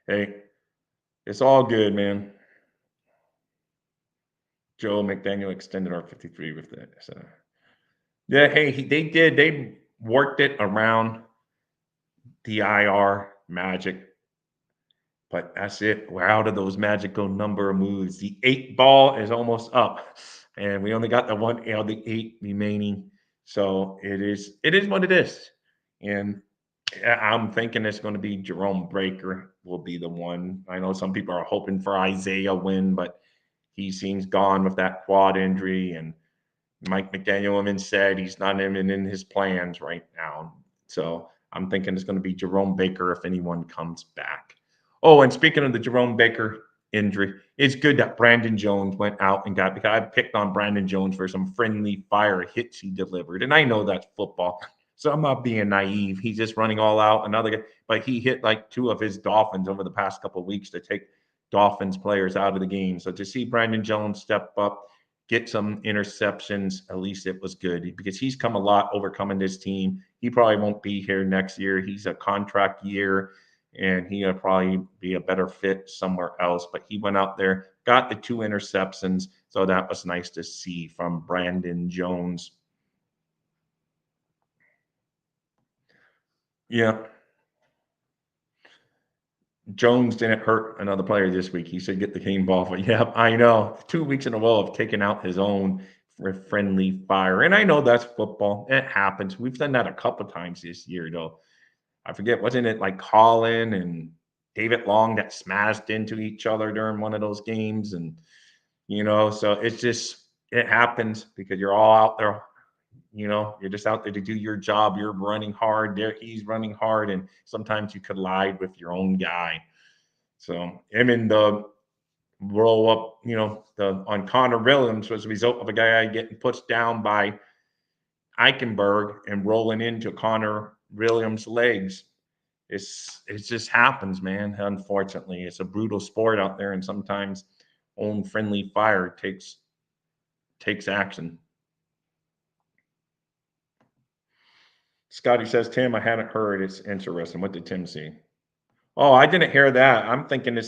Hey, it's all good, man. Joe McDaniel extended our 53 with that. So yeah, hey, they did. They worked it around the IR magic. But that's it. We're out of those magical number of moves. The 8 ball is almost up, and we only got the one out of the 8 remaining. So it is what it is. And I'm thinking it's going to be Jerome Breaker will be the one. I know some people are hoping for Isaiah Wynn, but he seems gone with that quad injury. And Mike McDaniel even said he's not even in his plans right now. So I'm thinking it's going to be Jerome Baker if anyone comes back. Oh, and speaking of the Jerome Baker injury, it's good that Brandon Jones went out and got, because I picked on Brandon Jones for some friendly fire hits he delivered. And I know that's football. So I'm not being naive. He's just running all out. Another guy, but he hit like 2 of his Dolphins over the past couple of weeks to take Dolphins players out of the game. So to see Brandon Jones step up, get some interceptions, at least it was good, because he's come a lot overcoming this team. He probably won't be here next year. He's a contract year, and he'll probably be a better fit somewhere else. But he went out there, got the 2 interceptions, so that was nice to see from Brandon Jones. Yeah. Jones didn't hurt another player this week. He said, get the game ball. But yeah, I know. 2 weeks in a row of taking out his own for friendly fire. And I know that's football. It happens. We've done that a couple times this year, though. I forget, wasn't it like Colin and David Long that smashed into each other during one of those games? And, so it's just, it happens because you're all out there. You're just out there to do your job. You're running hard. There, he's running hard, and sometimes you collide with your own guy. So, him and the roll up, on Connor Williams was a result of a guy getting pushed down by Eichenberg and rolling into Connor Williams' legs. It just happens, man. Unfortunately, it's a brutal sport out there, and sometimes own friendly fire takes action. Scotty says, Tim, I hadn't heard. It's interesting. What did Tim see? Oh, I didn't hear that. I'm thinking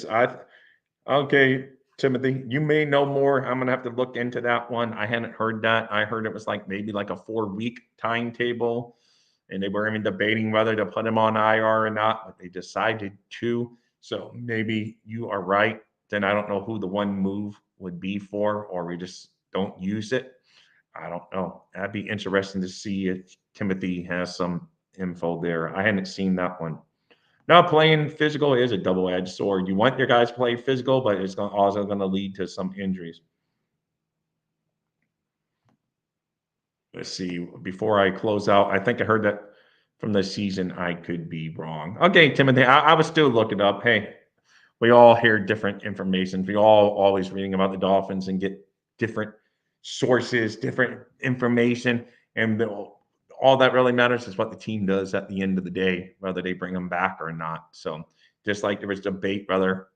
okay, Timothy, you may know more. I'm going to have to look into that one. I hadn't heard that. I heard it was like maybe like a 4-week timetable, and they were even debating whether to put him on IR or not, but they decided to. So maybe you are right. Then I don't know who the one move would be for, or we just don't use it. I don't know. That'd be interesting to see if Timothy has some info there. I hadn't seen that one. Now, playing physical is a double-edged sword. You want your guys to play physical, but it's also going to lead to some injuries. Let's see. Before I close out, I think I heard that from the season. I could be wrong. Okay, Timothy, I was still looking up. Hey, we all hear different information. We all always reading about the Dolphins and get different sources, different information, and all that really matters is what the team does at the end of the day, whether they bring them back or not. So just like there was debate whether,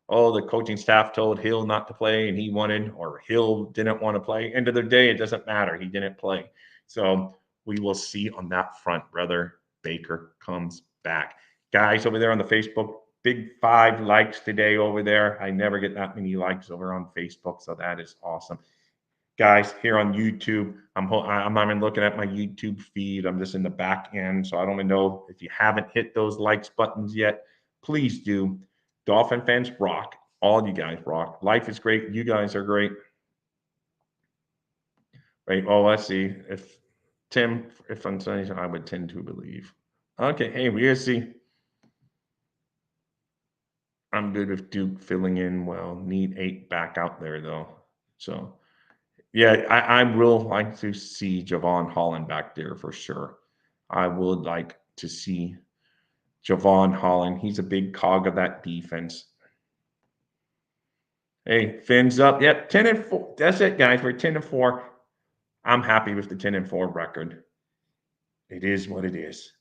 the coaching staff told Hill not to play and he wanted, or Hill didn't want to play. End of the day, it doesn't matter. He didn't play. So we will see on that front whether Baker comes back. Guys over there on the Facebook, big 5 likes today over there. I never get that many likes over on Facebook, so that is awesome. Guys, here on YouTube, I'm not even looking at my YouTube feed. I'm just in the back end, so I don't even know if you haven't hit those likes buttons yet. Please do. Dolphin fans rock. All you guys rock. Life is great. You guys are great. Right. Oh, let's see. If I'm saying, I would tend to believe. Okay. Hey, we'll see. I'm good with Duke filling in well. Need 8 back out there though. So. Yeah, I will like to see Javon Holland back there for sure. I would like to see Javon Holland. He's a big cog of that defense. Hey, fins up. Yep, 10-4. That's it, guys. We're 10-4. I'm happy with the 10-4 record. It is what it is.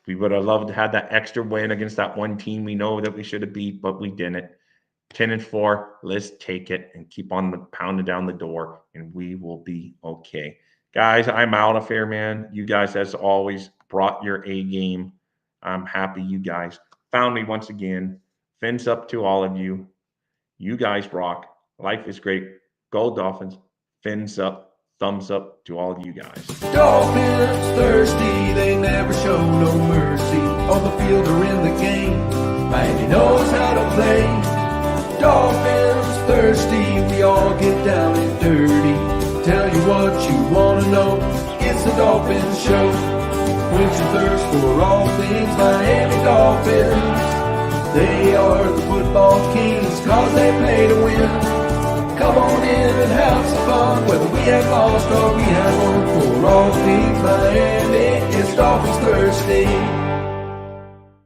We would have loved to have that extra win against that one team we know that we should have beat, but we didn't. 10-4, let's take it and keep on pounding down the door, and we will be okay. Guys, I'm out of here, man. You guys, as always, brought your A game. I'm happy you guys found me once again. Fins up to all of you. You guys rock. Life is great. Go Dolphins. Fins up. Thumbs up to all of you guys. Dolphins thirsty, they never show no mercy on the field or in the game. Man, he knows how to play. Dolphins thirsty, we all get down and dirty. Tell you what you wanna know, it's the Dolphins Show. Quench your thirst for all things Miami Dolphins. They are the football kings, cause they play to win. Come on in and have some fun, whether we have lost or we have won. For all things Miami, it's Dolphins Thursday.